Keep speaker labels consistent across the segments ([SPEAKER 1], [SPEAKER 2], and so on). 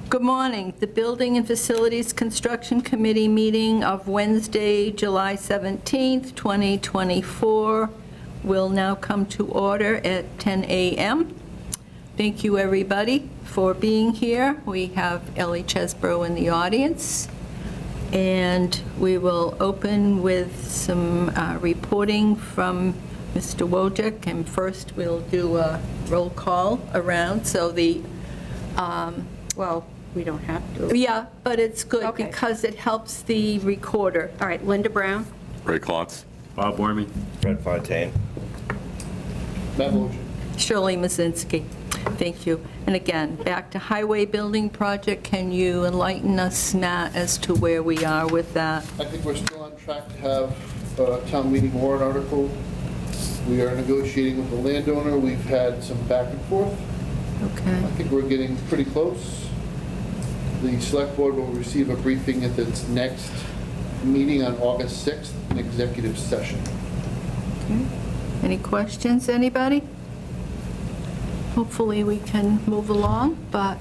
[SPEAKER 1] Good morning. The Building and Facilities Construction Committee meeting of Wednesday, July 17th, 2024 will now come to order at 10 a.m. Thank you, everybody, for being here. We have Ellie Chesbrough in the audience, and we will open with some reporting from Mr. Wojcik, and first we'll do a roll call around. So
[SPEAKER 2] Well, we don't have to.
[SPEAKER 1] yeah, but it's good
[SPEAKER 2] Okay.
[SPEAKER 1] because it helps the recorder.
[SPEAKER 2] All right, Linda Brown.
[SPEAKER 3] Ray Klotz.
[SPEAKER 4] Bob Wormy.
[SPEAKER 5] Fred Fontaine.
[SPEAKER 6] Matt Wojcik.
[SPEAKER 1] Shirley Mazinski. Thank you. And again, back to highway building project. Can you enlighten us, Matt, as to where we are with that?
[SPEAKER 6] I think we're still on track to have a town meeting warrant article. We are negotiating with the landowner. We've had some back and forth.
[SPEAKER 1] Okay.
[SPEAKER 6] I think we're getting pretty close. The select board will receive a briefing at its next meeting on August 6th, an executive session.
[SPEAKER 1] Okay. Any questions, anybody? Hopefully we can move along, but,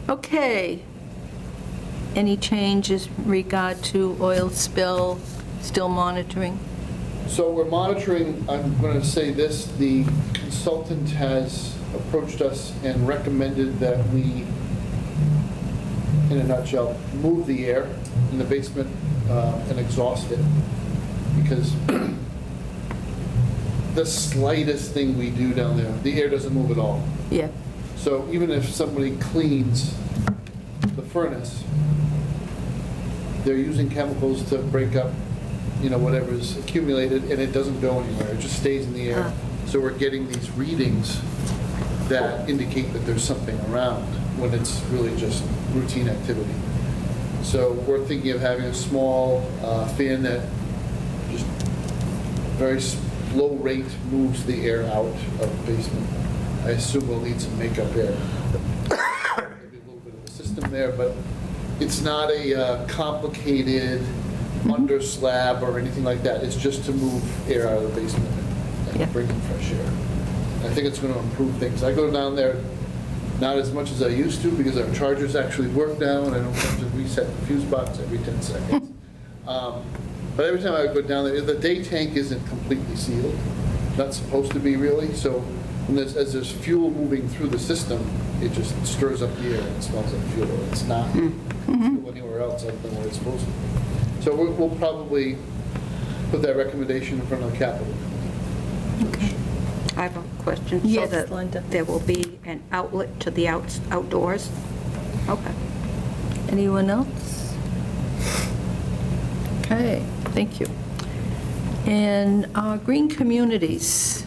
[SPEAKER 1] okay. Any changes in regard to oil spill, still monitoring?
[SPEAKER 6] So we're monitoring, I'm going to say this, the consultant has approached us and recommended that we, in a nutshell, move the air in the basement and exhaust it, because the slightest thing we do down there, the air doesn't move at all.
[SPEAKER 1] Yeah.
[SPEAKER 6] So even if somebody cleans the furnace, they're using chemicals to break up, whatever's accumulated, and it doesn't go anywhere. It just stays in the air. So we're getting these readings that indicate that there's something around when it's really just routine activity. So we're thinking of having a small fan that just very low rate moves the air out of the basement. I assume we'll need some makeup air. Maybe a little bit of a system there, but it's not a complicated under slab or anything like that. It's just to move air out of the basement and
[SPEAKER 1] Yeah.
[SPEAKER 6] bring in fresh air. I think it's going to improve things. I go down there not as much as I used to because our chargers actually work now and I don't have to reset the fuse box every 10 seconds. But every time I go down there, the day tank isn't completely sealed. Not supposed to be really. So as there's fuel moving through the system, it just stirs up the air and it smells like fuel. It's not fuel anywhere else other than where it's supposed to be. So we'll probably put that recommendation in front of the capital.
[SPEAKER 1] Okay.
[SPEAKER 2] I have a question.
[SPEAKER 1] Yes,
[SPEAKER 2] So that
[SPEAKER 1] Linda.
[SPEAKER 2] there will be an outlet to the outdoors? Okay.
[SPEAKER 1] Anyone else? Okay, thank you. And green communities,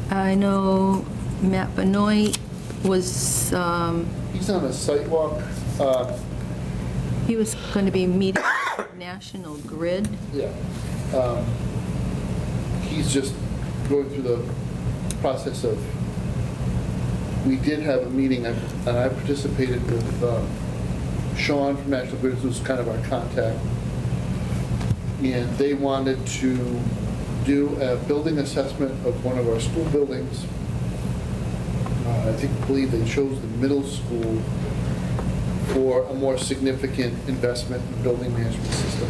[SPEAKER 1] I know Matt Benoit was,
[SPEAKER 6] He's on a sidewalk.
[SPEAKER 1] he was going to be meeting with National Grid.
[SPEAKER 6] Yeah. He's just going through the process of, we did have a meeting, and I participated with Sean from National Grid, who's kind of our contact. And they wanted to do a building assessment of one of our school buildings. I believe they chose the middle school for a more significant investment in building management system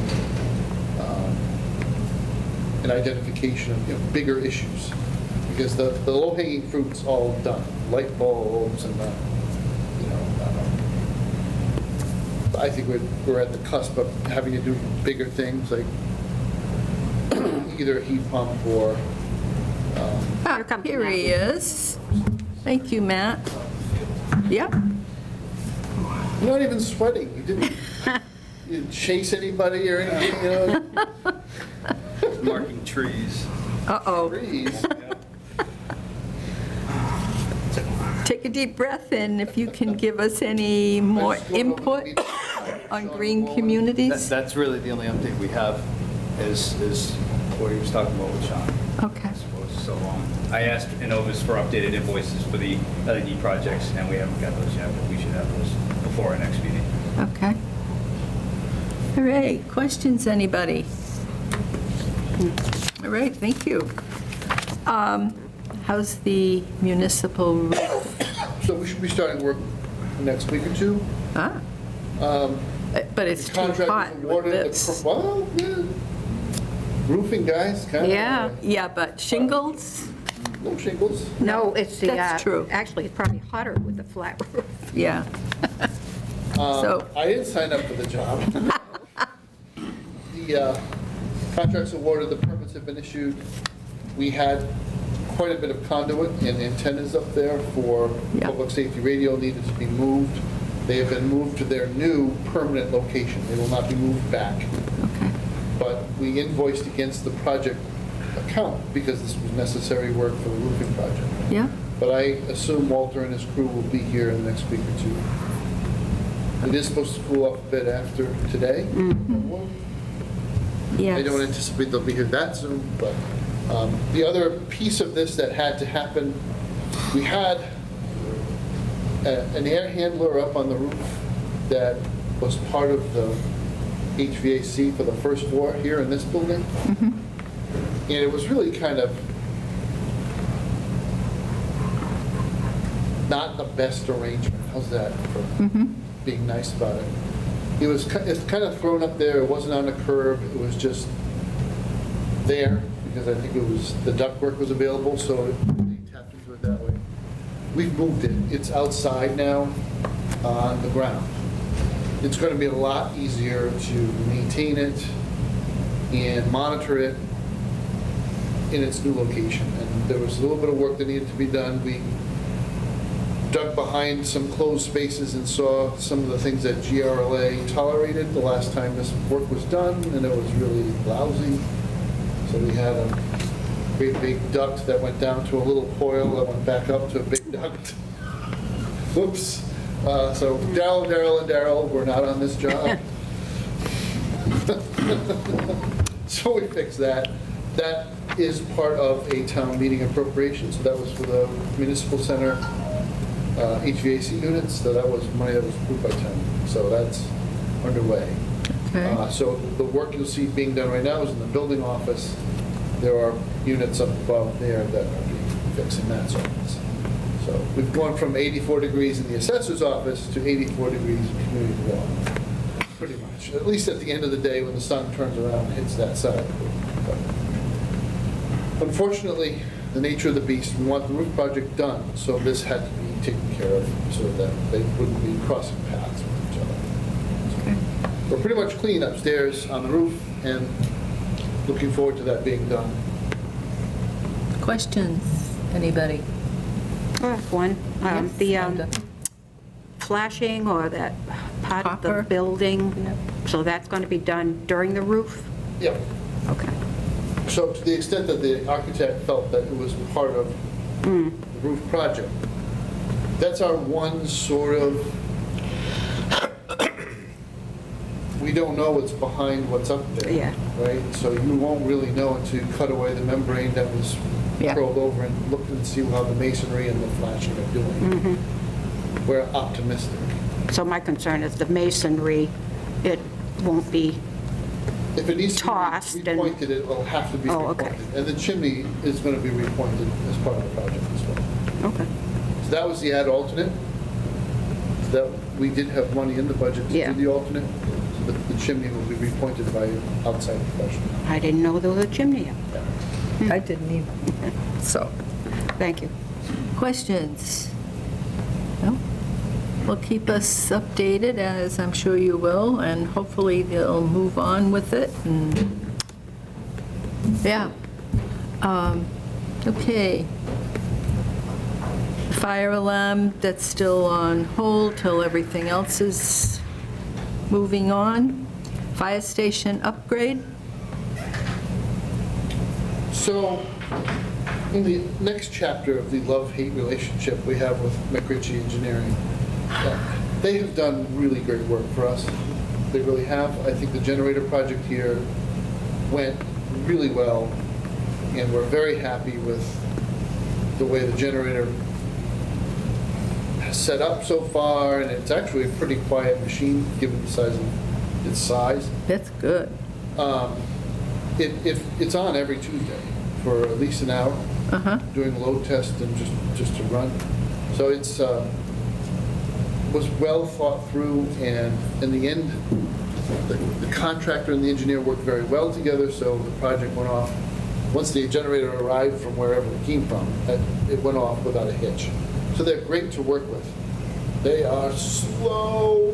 [SPEAKER 6] and identification of bigger issues. Because the low-hanging fruit's all done, light bulbs and I think we're at the cusp of having to do bigger things like either a heat pump or.
[SPEAKER 2] Here comes
[SPEAKER 1] Here he
[SPEAKER 2] Matt.
[SPEAKER 1] is. Thank you, Matt. Yep.
[SPEAKER 6] You're not even sweating. You didn't chase anybody or anything,
[SPEAKER 4] Marking trees.
[SPEAKER 1] Uh-oh.
[SPEAKER 6] Trees.
[SPEAKER 1] Take a deep breath in if you can give us any more input on green communities.
[SPEAKER 7] That's really the only update we have is what he was talking about with Sean.
[SPEAKER 1] Okay.
[SPEAKER 7] I suppose. So I asked Innovis for updated invoices for the LED projects, and we haven't got those yet, but we should have those before our next meeting.
[SPEAKER 1] Okay. All right, questions, anybody? All right, thank you. How's the municipal roof?
[SPEAKER 6] So we should be starting work next week or two.
[SPEAKER 1] Ah, but it's
[SPEAKER 6] The
[SPEAKER 1] too
[SPEAKER 6] contract
[SPEAKER 1] hot
[SPEAKER 6] was
[SPEAKER 1] with
[SPEAKER 6] awarded.
[SPEAKER 1] this.
[SPEAKER 6] Well, yeah. Roofing guys, kind of.
[SPEAKER 2] Yeah.
[SPEAKER 1] Yeah, but shingles,
[SPEAKER 6] No shingles.
[SPEAKER 2] No, it's the.
[SPEAKER 1] That's true.
[SPEAKER 2] Actually, it's probably hotter with the flat roof.
[SPEAKER 1] yeah. So,
[SPEAKER 6] I didn't sign up for the job. The contract's awarded, the permits have been issued. We had quite a bit of conduit and antennas up there for
[SPEAKER 1] Yeah.
[SPEAKER 6] public safety radio needed to be moved. They have been moved to their new permanent location. They will not be moved back.
[SPEAKER 1] okay,
[SPEAKER 6] But we invoiced against the project account because this was necessary work for the roofing project.
[SPEAKER 1] yeah,
[SPEAKER 6] But I assume Walter and his crew will be here in the next week or two. It is supposed to cool off a bit after today. I don't
[SPEAKER 1] yes.
[SPEAKER 6] anticipate they'll be here that soon, but the other piece of this that had to happen, we had an air handler up on the roof that was part of the HVAC for the first floor here in this building. And it was really kind of not the best arrangement. How's that for being nice about it? It's kind of thrown up there. It wasn't on a curb. It was just there because I think it was, the ductwork was available, so they tapped into it that way. We've moved it. It's outside now on the ground. It's going to be a lot easier to maintain it and monitor it in its new location. And there was a little bit of work that needed to be done. We dug behind some closed spaces and saw some of the things that GRLA tolerated the last time this work was done, and it was really lousy. So we had a great big duct that went down to a little coil that went back up to a big duct. Whoops. So Daryl, and Daryl were not on this job. So we fixed that. That is part of a town meeting appropriation, so that was for the municipal center HVAC units, so that was money that was approved by town. So that's underway.
[SPEAKER 1] Okay.
[SPEAKER 6] So the work you'll see being done right now is in the building office. There are units up above there that are being fixed in that office. So we've gone from 84 degrees in the assessor's office to 84 degrees in community development, pretty much. At least at the end of the day when the sun turns around and hits that side. But unfortunately, the nature of the beast, we want the roof project done, so this had to be taken care of so that they wouldn't be crossing paths with each other.
[SPEAKER 1] Okay.
[SPEAKER 6] We're pretty much clean upstairs on the roof and looking forward to that being done.
[SPEAKER 1] Questions, anybody?
[SPEAKER 2] I have one.
[SPEAKER 1] Yes,
[SPEAKER 2] The
[SPEAKER 1] Linda.
[SPEAKER 2] flashing or that part of
[SPEAKER 1] Copper.
[SPEAKER 2] the building, so that's going to be done during the roof?
[SPEAKER 6] Yep.
[SPEAKER 2] Okay.
[SPEAKER 6] So to the extent that the architect felt that it was part of the roof project, that's our one sort of, we don't know what's behind what's up there.
[SPEAKER 2] Yeah.
[SPEAKER 6] Right? So you won't really know until you cut away the membrane that was
[SPEAKER 1] Yeah.
[SPEAKER 6] curled over and look and see how the masonry and the flashing are doing. We're optimistic.
[SPEAKER 2] So my concern is the masonry, it won't be,
[SPEAKER 6] If it needs to
[SPEAKER 2] Tossed
[SPEAKER 6] be
[SPEAKER 2] and-
[SPEAKER 6] repointed, it will have to be
[SPEAKER 2] Oh, okay.
[SPEAKER 6] repointed. And the chimney is going to be repointed as part of the project as well.
[SPEAKER 2] okay.
[SPEAKER 6] So that was the ad alternate. That, we did have money in the budget to
[SPEAKER 2] Yeah.
[SPEAKER 6] do the alternate. So the chimney will be repointed by an outside professional.
[SPEAKER 2] I didn't know there was a chimney up.
[SPEAKER 1] I didn't either. So,
[SPEAKER 2] Thank you.
[SPEAKER 1] questions? No? Well, keep us updated, as I'm sure you will, and hopefully they'll move on with it, and, yeah. Okay. Fire alarm, that's still on hold till everything else is moving on. Fire station upgrade?
[SPEAKER 6] So, in the next chapter of the love-hate relationship we have with McRitchie Engineering, they have done really great work for us. They really have. I think the generator project here went really well, and we're very happy with the way the generator has set up so far, and it's actually a pretty quiet machine, given the size of its size.
[SPEAKER 1] That's good.
[SPEAKER 6] It's on every Tuesday for at least an hour, doing load test and just to run. So it's was well thought through, and in the end, the contractor and the engineer worked very well together, so the project went off. Once the generator arrived from wherever it came from, it went off without a hitch. So they're great to work with. They are slow.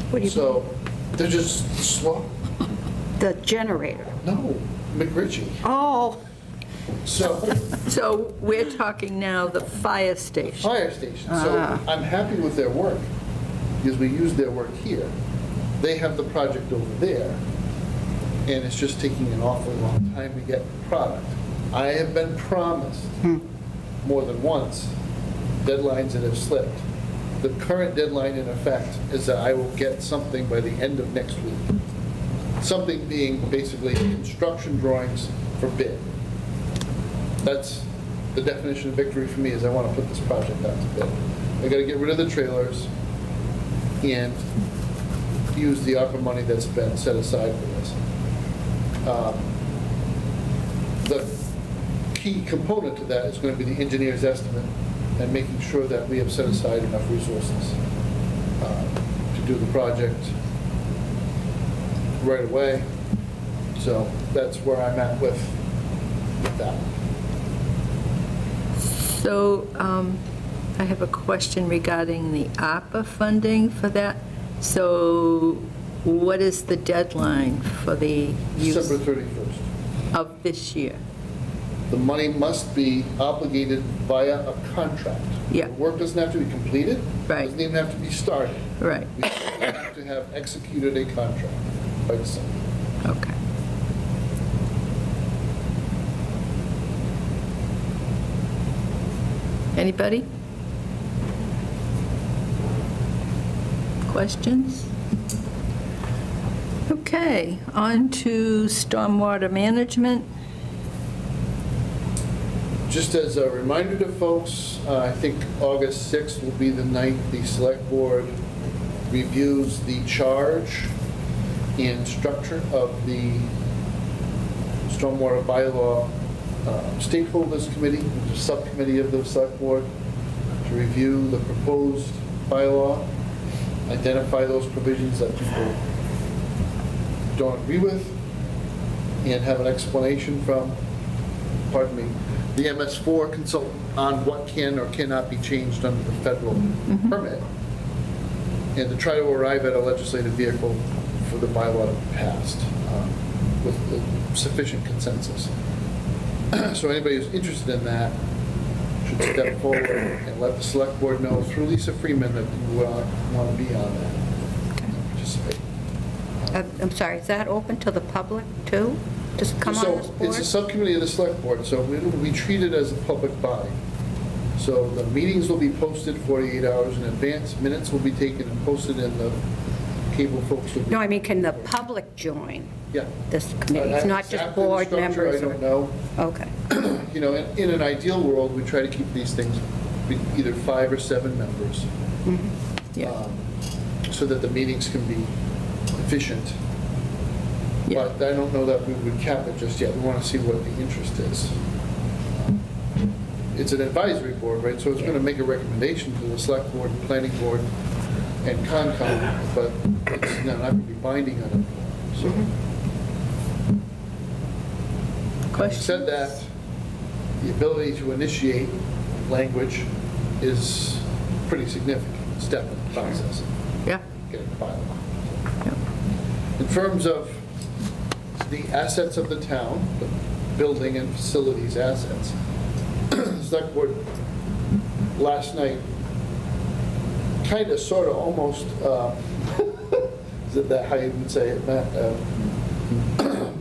[SPEAKER 2] What do you
[SPEAKER 6] So they're just slow.
[SPEAKER 2] The generator.
[SPEAKER 6] No, McRitchie.
[SPEAKER 2] Oh,
[SPEAKER 1] So we're talking now the fire station.
[SPEAKER 6] Fire station. So I'm happy with their work because we use their work here. They have the project over there, and it's just taking an awfully long time to get the product. I have been promised more than once deadlines that have slipped. The current deadline in effect is that I will get something by the end of next week. Something being basically construction drawings for bid. That's the definition of victory for me, is I want to put this project out to bid. I got to get rid of the trailers and use the ARPA money that's been set aside for this. The key component to that is going to be the engineer's estimate and making sure that we have set aside enough resources to do the project right away. So that's where I'm at with that.
[SPEAKER 1] So I have a question regarding the ARPA funding for that. So what is the deadline for the use
[SPEAKER 6] December 31st.
[SPEAKER 1] of this year?
[SPEAKER 6] The money must be obligated via a contract.
[SPEAKER 1] Yeah.
[SPEAKER 6] The work doesn't have to be completed.
[SPEAKER 1] Right.
[SPEAKER 6] Doesn't even have to be started.
[SPEAKER 1] Right,
[SPEAKER 6] We have to have executed a contract by December.
[SPEAKER 1] okay. Anybody? Questions? Okay, on to stormwater management.
[SPEAKER 6] Just as a reminder to folks, I think August 6th will be the night the select board reviews the charge and structure of the stormwater bylaw stakeholders committee, which is a subcommittee of the select board, to review the proposed bylaw, identify those provisions that people don't agree with, and have an explanation from, pardon me, the MS4 consultant on what can or cannot be changed under the federal permit, and to try to arrive at a legislative vehicle for the bylaw to be passed with sufficient consensus. So anybody who's interested in that should step forward and let the select board know through Lisa Freeman that you want to be on that and participate.
[SPEAKER 2] I'm sorry, is that open to the public too? Just come on this
[SPEAKER 6] So it's a
[SPEAKER 2] board?
[SPEAKER 6] subcommittee of the select board, so it'll be treated as a public body. So the meetings will be posted 48 hours in advance, minutes will be taken and posted, and the cable folks will be.
[SPEAKER 2] No, I mean, can the public join
[SPEAKER 6] Yeah.
[SPEAKER 2] this committee? It's not just
[SPEAKER 6] Exactly the
[SPEAKER 2] board
[SPEAKER 6] structure,
[SPEAKER 2] members?
[SPEAKER 6] I don't know.
[SPEAKER 2] Okay.
[SPEAKER 6] You know, in an ideal world, we try to keep these things with either 5 or 7 members,
[SPEAKER 1] Yeah,
[SPEAKER 6] so that the meetings can be efficient.
[SPEAKER 1] yeah,
[SPEAKER 6] But I don't know that we would cap it just yet. We want to see what the interest is. It's an advisory board, right? So it's going to make a recommendation to the select board, planning board, and Concom, but it's not going to be binding on it. So, having
[SPEAKER 1] question?
[SPEAKER 6] said that, the ability to initiate language is a pretty significant step in the process of
[SPEAKER 1] Yeah,
[SPEAKER 6] getting a bylaw.
[SPEAKER 1] yeah.
[SPEAKER 6] In terms of the assets of the town, the building and facilities assets, the select board last night kind of, sort of, almost, is that how you would say it, Matt?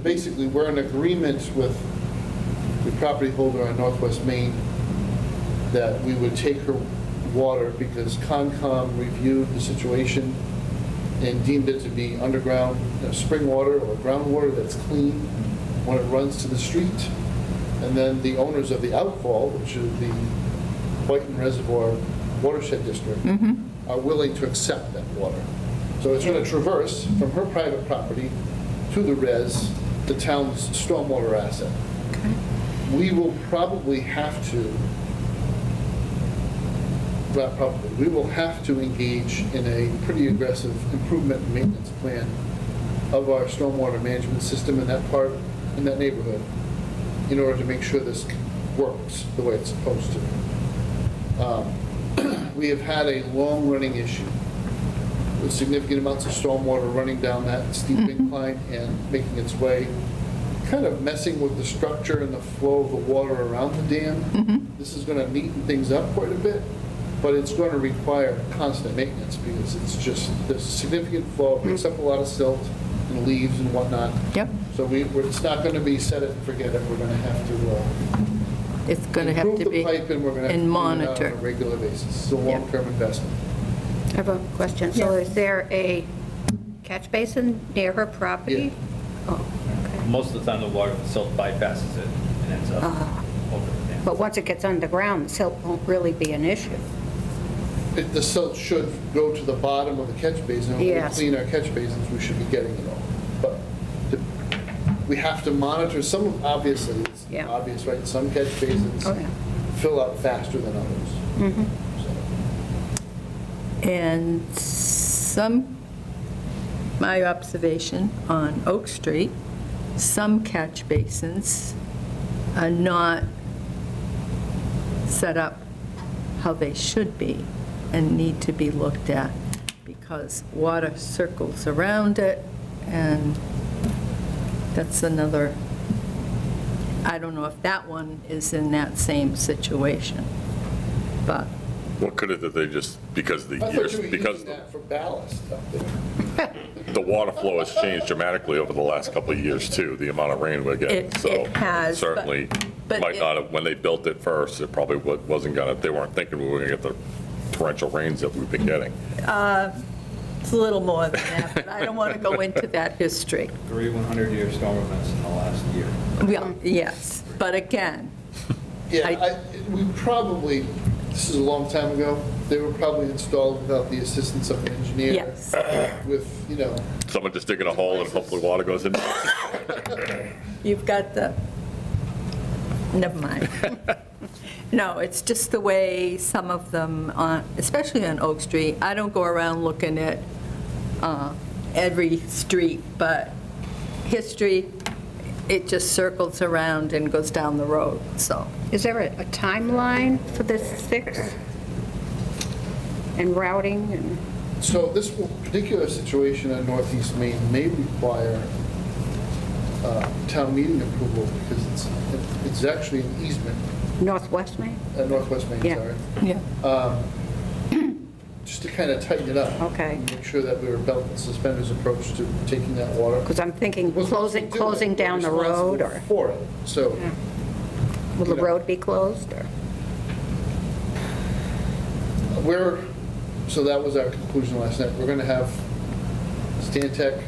[SPEAKER 6] Basically, we're in agreement with the property holder on Northwest Main that we would take her water because Concom reviewed the situation and deemed it to be underground spring water or groundwater that's clean when it runs to the street. And then the owners of the outfall, which is the Whiten Reservoir Watershed District, are willing to accept that water. So it's going to traverse from her private property to the res, the town's stormwater asset.
[SPEAKER 1] Okay.
[SPEAKER 6] We will probably have to well, probably, we will have to engage in a pretty aggressive improvement and maintenance plan of our stormwater management system in that part, in that neighborhood, in order to make sure this works the way it's supposed to. We have had a long-running issue with significant amounts of stormwater running down that steep incline and making its way, kind of messing with the structure and the flow of the water around the dam. This is going to neaten things up quite a bit, but it's going to require constant maintenance because it's just, there's a significant flow, it picks up a lot of silt and leaves and whatnot.
[SPEAKER 1] Yep.
[SPEAKER 6] So it's not going to be set it and forget it. We're going to have to
[SPEAKER 1] It's going to have
[SPEAKER 6] improve
[SPEAKER 1] to
[SPEAKER 6] the
[SPEAKER 1] be,
[SPEAKER 6] pipe, and we're going to have to
[SPEAKER 1] and
[SPEAKER 6] clean it out on
[SPEAKER 1] monitor.
[SPEAKER 6] a regular basis. It's a
[SPEAKER 1] Yep.
[SPEAKER 6] long-term investment.
[SPEAKER 2] I have a question. So
[SPEAKER 1] Yeah.
[SPEAKER 2] is there a catch basin near her property? Oh, okay.
[SPEAKER 7] Most of the time, the water, the silt bypasses it and ends up over the dam.
[SPEAKER 2] But once it gets underground, the silt won't really be an issue.
[SPEAKER 6] The silt should go to the bottom of the catch basin. When we
[SPEAKER 2] Yes.
[SPEAKER 6] clean our catch basins, we should be getting it all. But we have to monitor, obviously, it's
[SPEAKER 2] Yeah.
[SPEAKER 6] obvious, right? Some catch basins
[SPEAKER 2] Oh, yeah.
[SPEAKER 6] fill up faster than others. So,
[SPEAKER 1] And my observation on Oak Street, some catch basins are not set up how they should be and need to be looked at because water circles around it, and that's another, I don't know if that one is in that same situation, but
[SPEAKER 3] What could it that they just, because the
[SPEAKER 6] I thought
[SPEAKER 3] years,
[SPEAKER 6] you were
[SPEAKER 3] because
[SPEAKER 6] using that for ballast up there.
[SPEAKER 3] the water flow has changed dramatically over the last couple of years too, the amount of rain we're getting.
[SPEAKER 1] It
[SPEAKER 3] So
[SPEAKER 1] has, but-
[SPEAKER 3] certainly
[SPEAKER 1] but
[SPEAKER 3] might
[SPEAKER 1] it-
[SPEAKER 3] not have, when they built it first, it probably wasn't gonna, they weren't thinking we were gonna get the torrential rains that we've been getting.
[SPEAKER 1] it's a little more than that, but I don't want to go into that history.
[SPEAKER 7] 3 100-year storm events in the last year.
[SPEAKER 1] Well, yes, but again,
[SPEAKER 6] Yeah, we probably, this is a long time ago, they were probably installed without the assistance of an engineer.
[SPEAKER 1] Yes.
[SPEAKER 6] With,
[SPEAKER 3] Someone just digging a hole and hopefully water goes in.
[SPEAKER 1] you've got the, never mind. No, it's just the way some of them, especially on Oak Street, I don't go around looking at every street, but history, it just circles around and goes down the road, so.
[SPEAKER 2] Is there a timeline for this fix? And routing and,
[SPEAKER 6] so this particular situation on Northeast Main may require town meeting approval because it's actually an easement,
[SPEAKER 2] Northwest Maine?
[SPEAKER 6] Northwest Main,
[SPEAKER 2] Yeah.
[SPEAKER 6] sorry.
[SPEAKER 1] Yeah.
[SPEAKER 6] Just to kind of tighten it up.
[SPEAKER 2] Okay.
[SPEAKER 6] And make sure that we were belt and suspenders approach to taking that water.
[SPEAKER 2] Because I'm thinking
[SPEAKER 6] We're supposed to do it.
[SPEAKER 2] closing
[SPEAKER 6] We're
[SPEAKER 2] down the
[SPEAKER 6] responsible
[SPEAKER 2] road, or
[SPEAKER 6] For it, so.
[SPEAKER 2] will the
[SPEAKER 6] you know.
[SPEAKER 2] road be closed, or?
[SPEAKER 6] So that was our conclusion last night. We're going to have Stantec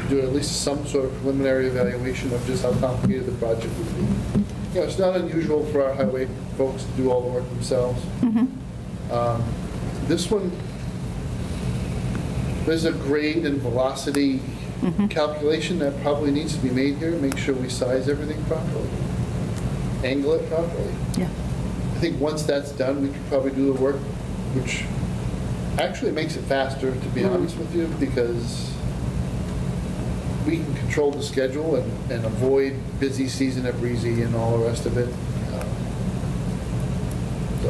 [SPEAKER 6] do at least some sort of preliminary evaluation of just how complicated the project would be. It's not unusual for our highway folks to do all the work themselves. This one, there's a grade and velocity calculation that probably needs to be made here, make sure we size everything properly, angle it properly.
[SPEAKER 1] Yeah.
[SPEAKER 6] I think once that's done, we could probably do the work, which actually makes it faster, to be honest with you, because we can control the schedule and avoid busy season at Breezy and all the rest of it.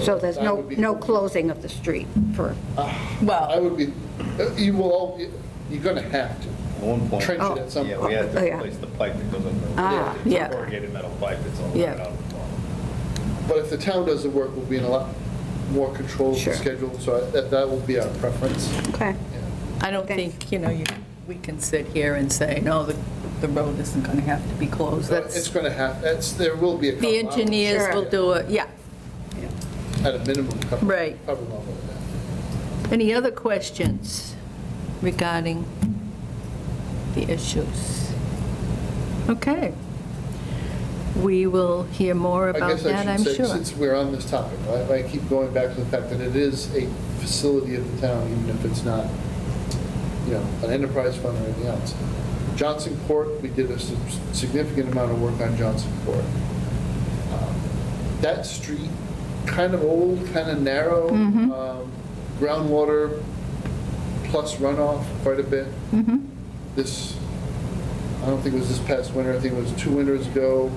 [SPEAKER 2] So there's
[SPEAKER 6] that would be-
[SPEAKER 2] no closing of the street for,
[SPEAKER 6] I
[SPEAKER 1] Well,
[SPEAKER 6] would be, you're going to have to
[SPEAKER 7] At one point,
[SPEAKER 6] trench it at some
[SPEAKER 7] yeah,
[SPEAKER 6] point.
[SPEAKER 7] we had
[SPEAKER 2] Oh,
[SPEAKER 7] to
[SPEAKER 2] yeah.
[SPEAKER 7] replace the pipe that goes under.
[SPEAKER 2] Ah,
[SPEAKER 7] It's a
[SPEAKER 1] yeah.
[SPEAKER 7] corrugated metal pipe that's all
[SPEAKER 1] Yeah.
[SPEAKER 7] right out of the wall.
[SPEAKER 6] But if the town does the work, we'll be in a lot more control of the
[SPEAKER 2] Sure.
[SPEAKER 6] schedule, so that will be our preference.
[SPEAKER 2] okay.
[SPEAKER 6] Yeah.
[SPEAKER 1] I don't
[SPEAKER 2] Okay.
[SPEAKER 1] think, we can sit here and say, no, the road isn't going to have to be closed.
[SPEAKER 6] It's
[SPEAKER 1] That's,
[SPEAKER 6] going to there will be a couple
[SPEAKER 1] the
[SPEAKER 6] hours.
[SPEAKER 1] engineers
[SPEAKER 2] Sure.
[SPEAKER 1] will do it, yeah.
[SPEAKER 6] At a minimum, a couple.
[SPEAKER 1] Right.
[SPEAKER 6] Probably longer than that.
[SPEAKER 1] Any other questions regarding the issues? Okay. We will hear more
[SPEAKER 6] I
[SPEAKER 1] about
[SPEAKER 6] guess
[SPEAKER 1] that,
[SPEAKER 6] I
[SPEAKER 1] I'm
[SPEAKER 6] should say,
[SPEAKER 1] sure.
[SPEAKER 6] since we're on this topic, I keep going back to the fact that it is a facility of the town, even if it's not, an enterprise fund or anything else. Johnson Court, we did a significant amount of work on Johnson Court. That street kind of old, kind of narrow, groundwater plus runoff quite a bit. This, I don't think it was this past winter, I think it was 2 winters ago,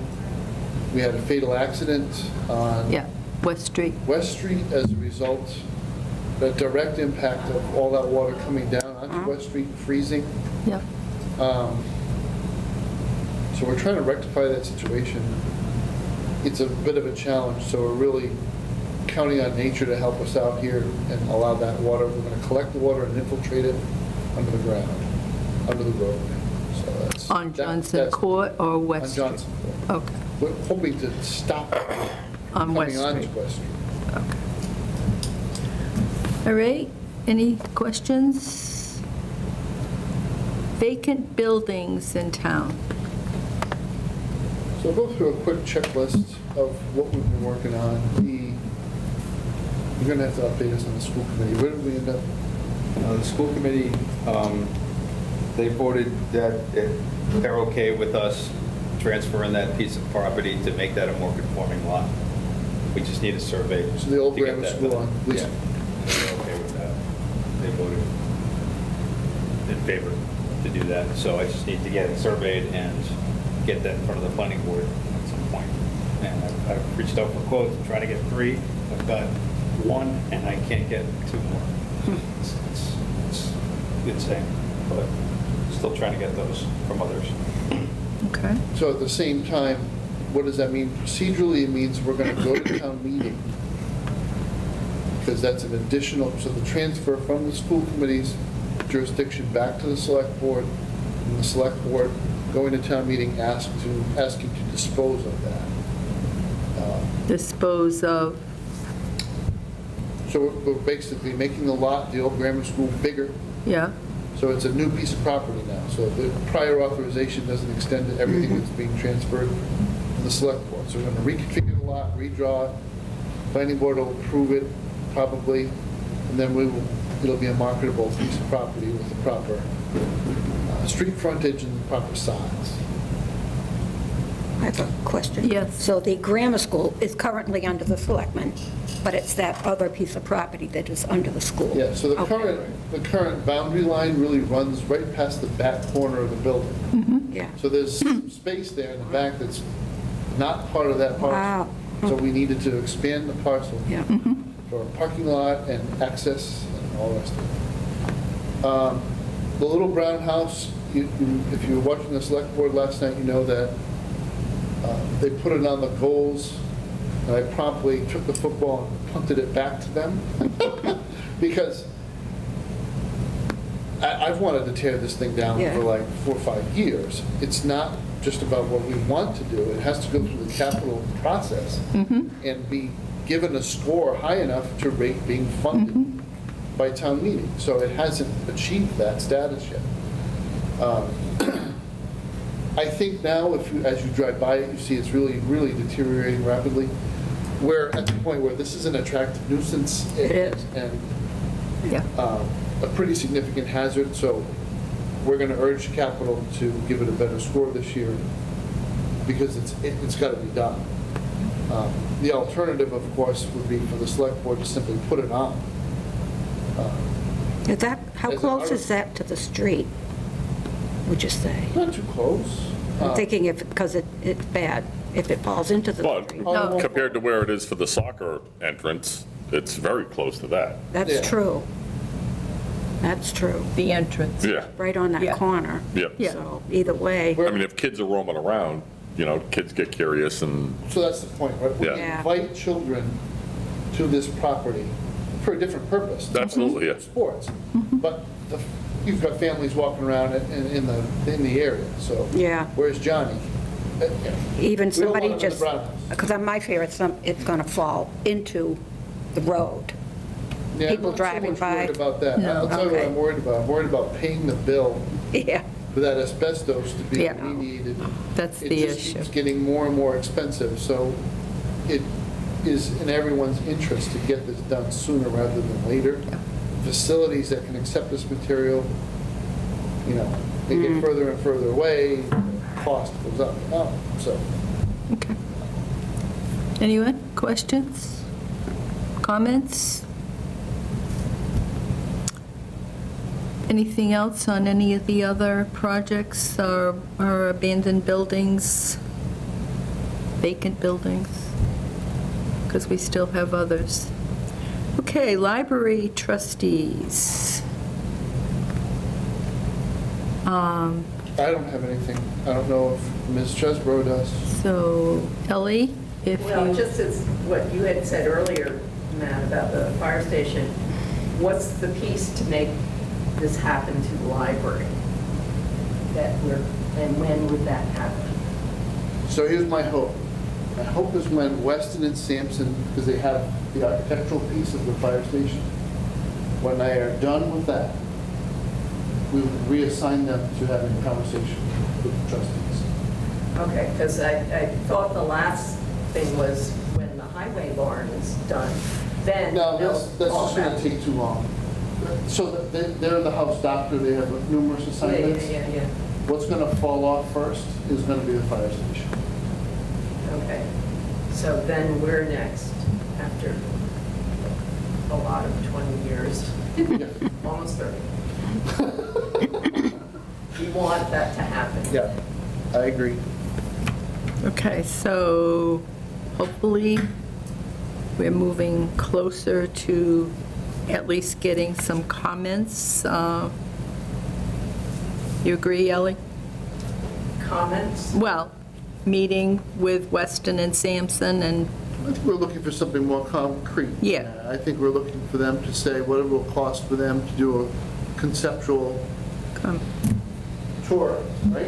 [SPEAKER 6] we had a fatal accident on
[SPEAKER 1] Yeah, West Street.
[SPEAKER 6] West Street as a result, the direct impact of all that water coming down onto West Street, freezing.
[SPEAKER 1] Yeah.
[SPEAKER 6] So we're trying to rectify that situation. It's a bit of a challenge, so we're really counting on nature to help us out here and allow that water. We're going to collect the water and infiltrate it under the ground, under the road. So that's
[SPEAKER 1] On Johnson
[SPEAKER 6] that's-
[SPEAKER 1] Court or
[SPEAKER 6] On
[SPEAKER 1] West Street?
[SPEAKER 6] Johnson Court.
[SPEAKER 1] Okay,
[SPEAKER 6] We're hoping to stop it
[SPEAKER 1] on West
[SPEAKER 6] coming onto
[SPEAKER 1] Street.
[SPEAKER 6] West Street.
[SPEAKER 1] Okay. All right, any questions? Vacant buildings in town.
[SPEAKER 6] So I'll go through a quick checklist of what we've been working on. You're going to have to update us on the school committee. Where did we end up?
[SPEAKER 7] The school committee, they voted that they're okay with us transferring that piece of property to make that a more conforming lot. We just need a survey.
[SPEAKER 6] So the old
[SPEAKER 7] to get
[SPEAKER 6] grammar
[SPEAKER 7] that
[SPEAKER 6] school
[SPEAKER 7] done.
[SPEAKER 6] on Gleason.
[SPEAKER 7] Yeah, they're okay with that. They voted in favor to do that. So I just need to get it surveyed and get that in front of the planning board at some point. And I've reached out for quotes, I'm trying to get 3. I've got 1, and I can't get 2 more. It's insane, but still trying to get those from others.
[SPEAKER 1] Okay.
[SPEAKER 6] So at the same time, what does that mean? Procedurally, it means we're going to go to town meeting, because that's an additional, so the transfer from the school committee's jurisdiction back to the select board, and the select board going to town meeting asking to dispose of that.
[SPEAKER 1] Dispose of,
[SPEAKER 6] So we're basically making the lot, the old grammar school, bigger.
[SPEAKER 1] yeah,
[SPEAKER 6] So it's a new piece of property now. So the prior authorization doesn't extend to everything that's being transferred to the select board. So we're going to reconfigure the lot, redraw it. Planning board will approve it probably, and then it'll be a marketable piece of property with the proper street frontage and the proper size.
[SPEAKER 2] I have a question.
[SPEAKER 1] Yes.
[SPEAKER 2] So the grammar school is currently under the selectmen, but it's that other piece of property that is under the school?
[SPEAKER 6] Yeah, so the
[SPEAKER 2] Okay.
[SPEAKER 6] current boundary line really runs right past the back corner of the building.
[SPEAKER 2] Yeah.
[SPEAKER 6] So there's some space there in the back that's not part of that parcel.
[SPEAKER 2] Wow.
[SPEAKER 6] So we needed to expand the parcel
[SPEAKER 2] Yeah.
[SPEAKER 6] for a parking lot and access and all the rest of it. The little brown house, if you were watching the select board last night, you know that they put it on the goals, and I promptly took the football and punted it back to them. Because I've wanted to tear this thing down
[SPEAKER 2] Yeah.
[SPEAKER 6] for like 4 or 5 years. It's not just about what we want to do, it has to go through the capital process and be given a score high enough to rate being funded by town meeting. So it hasn't achieved that status yet. I think now, as you drive by it, you see it's really, really deteriorating rapidly. We're at the point where this is an attractive nuisance.
[SPEAKER 2] It is.
[SPEAKER 6] And
[SPEAKER 1] yeah.
[SPEAKER 6] a pretty significant hazard, so we're going to urge capital to give it a better score this year, because it's got to be done. The alternative, of course, would be for the select board to simply put it on.
[SPEAKER 2] Is that, how
[SPEAKER 6] As an
[SPEAKER 2] close is
[SPEAKER 6] artist-
[SPEAKER 2] that to the street, would you say?
[SPEAKER 6] Not too close.
[SPEAKER 2] I'm thinking if, because it's bad, if it falls into the
[SPEAKER 3] But
[SPEAKER 2] street.
[SPEAKER 1] No.
[SPEAKER 3] compared to where it is for the soccer entrance, it's very close to that.
[SPEAKER 6] Yeah.
[SPEAKER 2] That's true. That's true.
[SPEAKER 1] The entrance.
[SPEAKER 3] Yeah,
[SPEAKER 2] Right on
[SPEAKER 1] Yeah.
[SPEAKER 2] that corner.
[SPEAKER 3] yeah.
[SPEAKER 1] Yeah.
[SPEAKER 2] So either way,
[SPEAKER 3] I mean, if kids are roaming around, kids get curious and,
[SPEAKER 6] So that's the point, right? We
[SPEAKER 3] Yeah.
[SPEAKER 6] invite children to this property for a different purpose.
[SPEAKER 3] Absolutely, yeah.
[SPEAKER 6] Sports. But you've got families walking around in the area, so.
[SPEAKER 2] Yeah.
[SPEAKER 6] Where's Johnny?
[SPEAKER 2] even
[SPEAKER 6] We don't
[SPEAKER 2] somebody
[SPEAKER 6] want them in the
[SPEAKER 2] just,
[SPEAKER 6] brown house.
[SPEAKER 2] because on my fear, it's going to fall into the road.
[SPEAKER 6] Yeah,
[SPEAKER 2] People
[SPEAKER 6] I'm not so
[SPEAKER 2] driving
[SPEAKER 6] much
[SPEAKER 2] by.
[SPEAKER 6] worried about that.
[SPEAKER 1] No.
[SPEAKER 6] I'll tell you what
[SPEAKER 2] Okay.
[SPEAKER 6] I'm worried about. I'm worried about paying the bill
[SPEAKER 2] Yeah,
[SPEAKER 6] for that asbestos to be
[SPEAKER 2] Yeah.
[SPEAKER 6] remediated.
[SPEAKER 1] That's
[SPEAKER 6] It
[SPEAKER 1] the
[SPEAKER 6] just
[SPEAKER 1] issue.
[SPEAKER 6] keeps getting more and more expensive, so it is in everyone's interest to get this done sooner rather than later. Facilities that can accept this material, they get further and further away, cost goes up and up, so.
[SPEAKER 1] Okay. Anyone, questions? comments? Anything else on any of the other projects or abandoned buildings, vacant buildings? Because we still have others. Okay, library trustees.
[SPEAKER 6] I don't have anything. I don't know if Ms. Chesbro does.
[SPEAKER 1] So Ellie, if
[SPEAKER 5] Well,
[SPEAKER 1] you,
[SPEAKER 5] just as what you had said earlier, Matt, about the fire station, what's the piece to make this happen to the library? And when would that happen?
[SPEAKER 6] So here's my hope. My hope is when Weston and Sampson, because they have the architectural piece of the fire station, when they are done with that, we would reassign them to having a conversation with the trustees.
[SPEAKER 5] Okay, because I thought the last thing was when the highway barn is done, then.
[SPEAKER 6] No, that's
[SPEAKER 5] they'll all
[SPEAKER 6] just going
[SPEAKER 5] have-
[SPEAKER 6] to take too long. So they're the house doctor, they have numerous
[SPEAKER 5] Yeah,
[SPEAKER 6] assignments.
[SPEAKER 5] yeah.
[SPEAKER 6] What's going to fall off first is going to be the fire station.
[SPEAKER 5] Okay. So then we're next, after a lot of 20 years,
[SPEAKER 6] Yeah.
[SPEAKER 5] almost 30. We want that to happen.
[SPEAKER 6] Yeah, I agree.
[SPEAKER 1] okay, so hopefully we're moving closer to at least getting some comments. You agree, Ellie?
[SPEAKER 5] Comments?
[SPEAKER 1] Well, meeting with Weston and Sampson and,
[SPEAKER 6] I think we're looking for something more concrete.
[SPEAKER 1] Yeah.
[SPEAKER 6] I think we're looking for them to say what it will cost for them to do a conceptual
[SPEAKER 1] um,
[SPEAKER 6] tour, right?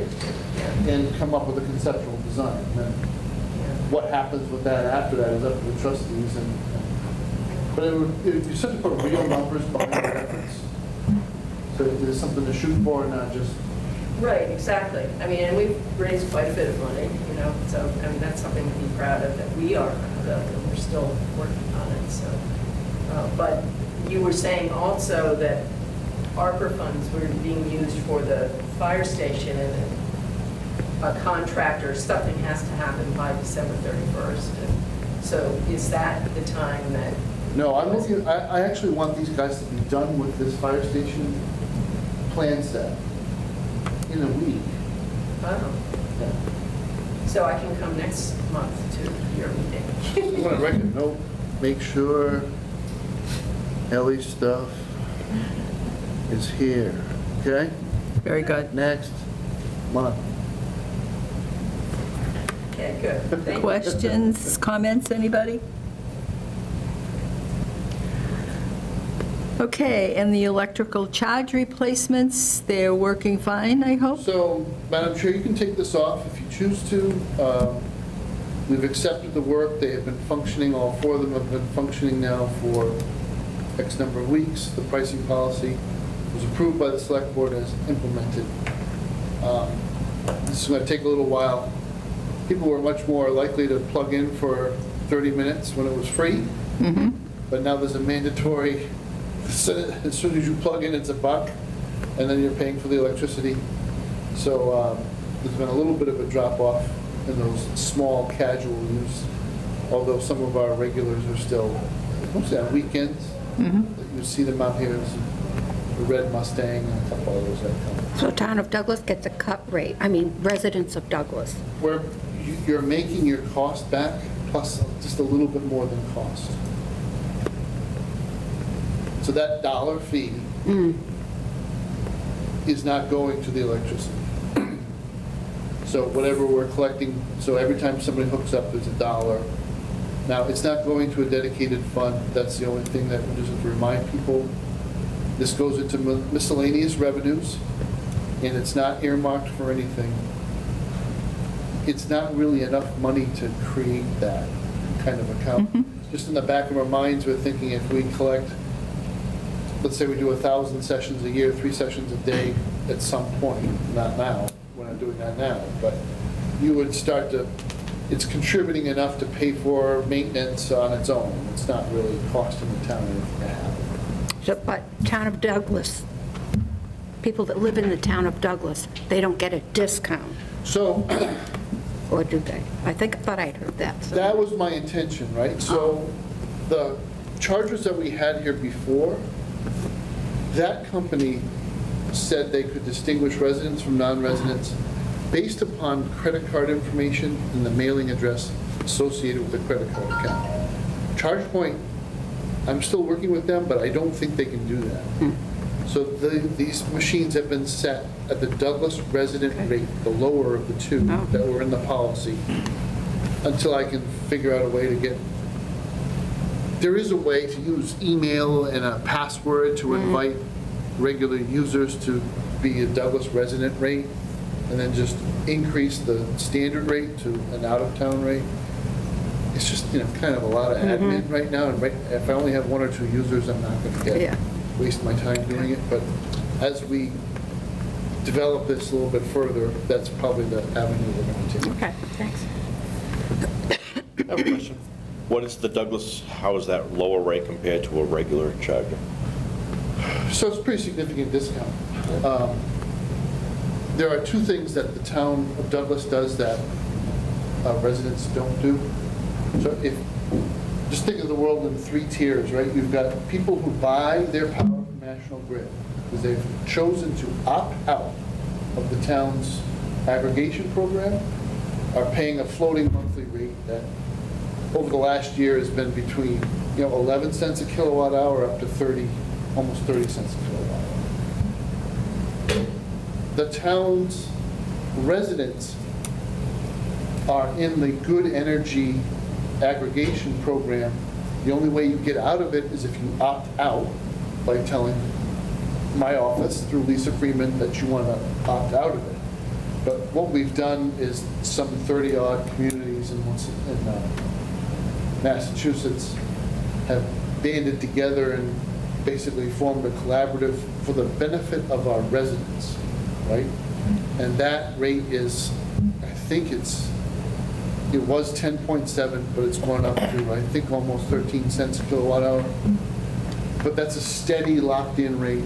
[SPEAKER 5] Yeah.
[SPEAKER 6] And come up with a conceptual design. Then
[SPEAKER 5] Yeah.
[SPEAKER 6] what happens with that after that is up to the trustees but it would be such to put real numbers behind the efforts. So there's something to shoot for, not just,
[SPEAKER 5] Right, exactly. I mean, and we've raised quite a bit of money, so, I mean, that's something to be proud of, that we are proud of, and we're still working on it, so. But you were saying also that ARPA funds were being used for the fire station, and a contractor, something has to happen by December 31st. And so is that the time that?
[SPEAKER 6] no, I'm looking, I actually want these guys to be done with this fire station plan set in a week.
[SPEAKER 5] Oh,
[SPEAKER 6] Yeah.
[SPEAKER 5] so I can come next month to your
[SPEAKER 6] I'm
[SPEAKER 5] meeting.
[SPEAKER 6] gonna write a note, make sure Ellie's stuff is here, okay?
[SPEAKER 1] very good.
[SPEAKER 6] Next month.
[SPEAKER 5] Okay, good. Thank you.
[SPEAKER 1] Questions, comments, anybody? Okay, and the electrical charge replacements, they're working fine, I hope?
[SPEAKER 6] So, Madam Chair, you can take this off if you choose to. We've accepted the work, they have been functioning, all four of them have been functioning now for X number of weeks. The pricing policy was approved by the select board as implemented. This is going to take a little while. People were much more likely to plug in for 30 minutes when it was free, but now there's a mandatory, as soon as you plug in, it's $1, and then you're paying for the electricity. So there's been a little bit of a drop-off in those small casual use, although some of our regulars are still, mostly on weekends. You see them out here, there's the red Mustang and a couple others that come.
[SPEAKER 2] So Town of Douglas gets a cut rate, residents of Douglas.
[SPEAKER 6] Where you're making your cost back, plus just a little bit more than cost. So that dollar fee is not going to the electricity. So whatever we're collecting, so every time somebody hooks up, it's $1. Now, it's not going to a dedicated fund. That's the only thing that we just have to remind people. This goes into miscellaneous revenues, and it's not earmarked for anything. It's not really enough money to create that kind of account. Just in the back of our minds, we're thinking if we collect, let's say we do 1,000 sessions a year, 3 sessions a day at some point, not now, we're not doing that now, but you would start to, it's contributing enough to pay for maintenance on its own. It's not really costing the town anything to have it.
[SPEAKER 2] But Town of Douglas, people that live in the Town of Douglas, they don't get a discount,
[SPEAKER 6] So
[SPEAKER 2] or do they? I thought I'd heard that. so-
[SPEAKER 6] that was my intention, right? So the chargers that we had here before, that company said they could distinguish residents from non-residents based upon credit card information and the mailing address associated with the credit card account. ChargePoint, I'm still working with them, but I don't think they can do that. So these machines have been set at the Douglas resident rate, the lower of the two
[SPEAKER 2] Oh.
[SPEAKER 6] that were in the policy, until I can figure out a way to get. There is a way to use email and a password to invite regular users to be a Douglas resident rate, and then just increase the standard rate to an out-of-town rate. It's just, kind of a lot of admin right now, and if I only have one or two users, I'm not going
[SPEAKER 2] Yeah.
[SPEAKER 6] to waste my time doing it, but as we develop this a little bit further, that's probably the avenue we're going to take.
[SPEAKER 2] Okay, thanks.
[SPEAKER 8] I have a question. What is the Douglas, how is that lower rate compared to a regular charger?
[SPEAKER 6] So it's a pretty significant discount. There are two things that the town of Douglas does that residents don't do. So just think of the world in three tiers, right? You've got people who buy their power from National Grid because they've chosen to opt out of the town's aggregation program, are paying a floating monthly rate that over the last year has been between 11 cents a kilowatt hour up to almost 30 cents a kilowatt hour. The town's residents are in the good energy aggregation program. The only way you get out of it is if you opt out by telling my office through Lisa Freeman that you want to opt out of it. But what we've done is some 30-odd communities in Massachusetts have banded together and basically formed a collaborative for the benefit of our residents, right? And that rate is, I think it was 10.7, but it's gone up to, I think, almost 13 cents a kilowatt hour. But that's a steady locked-in rate.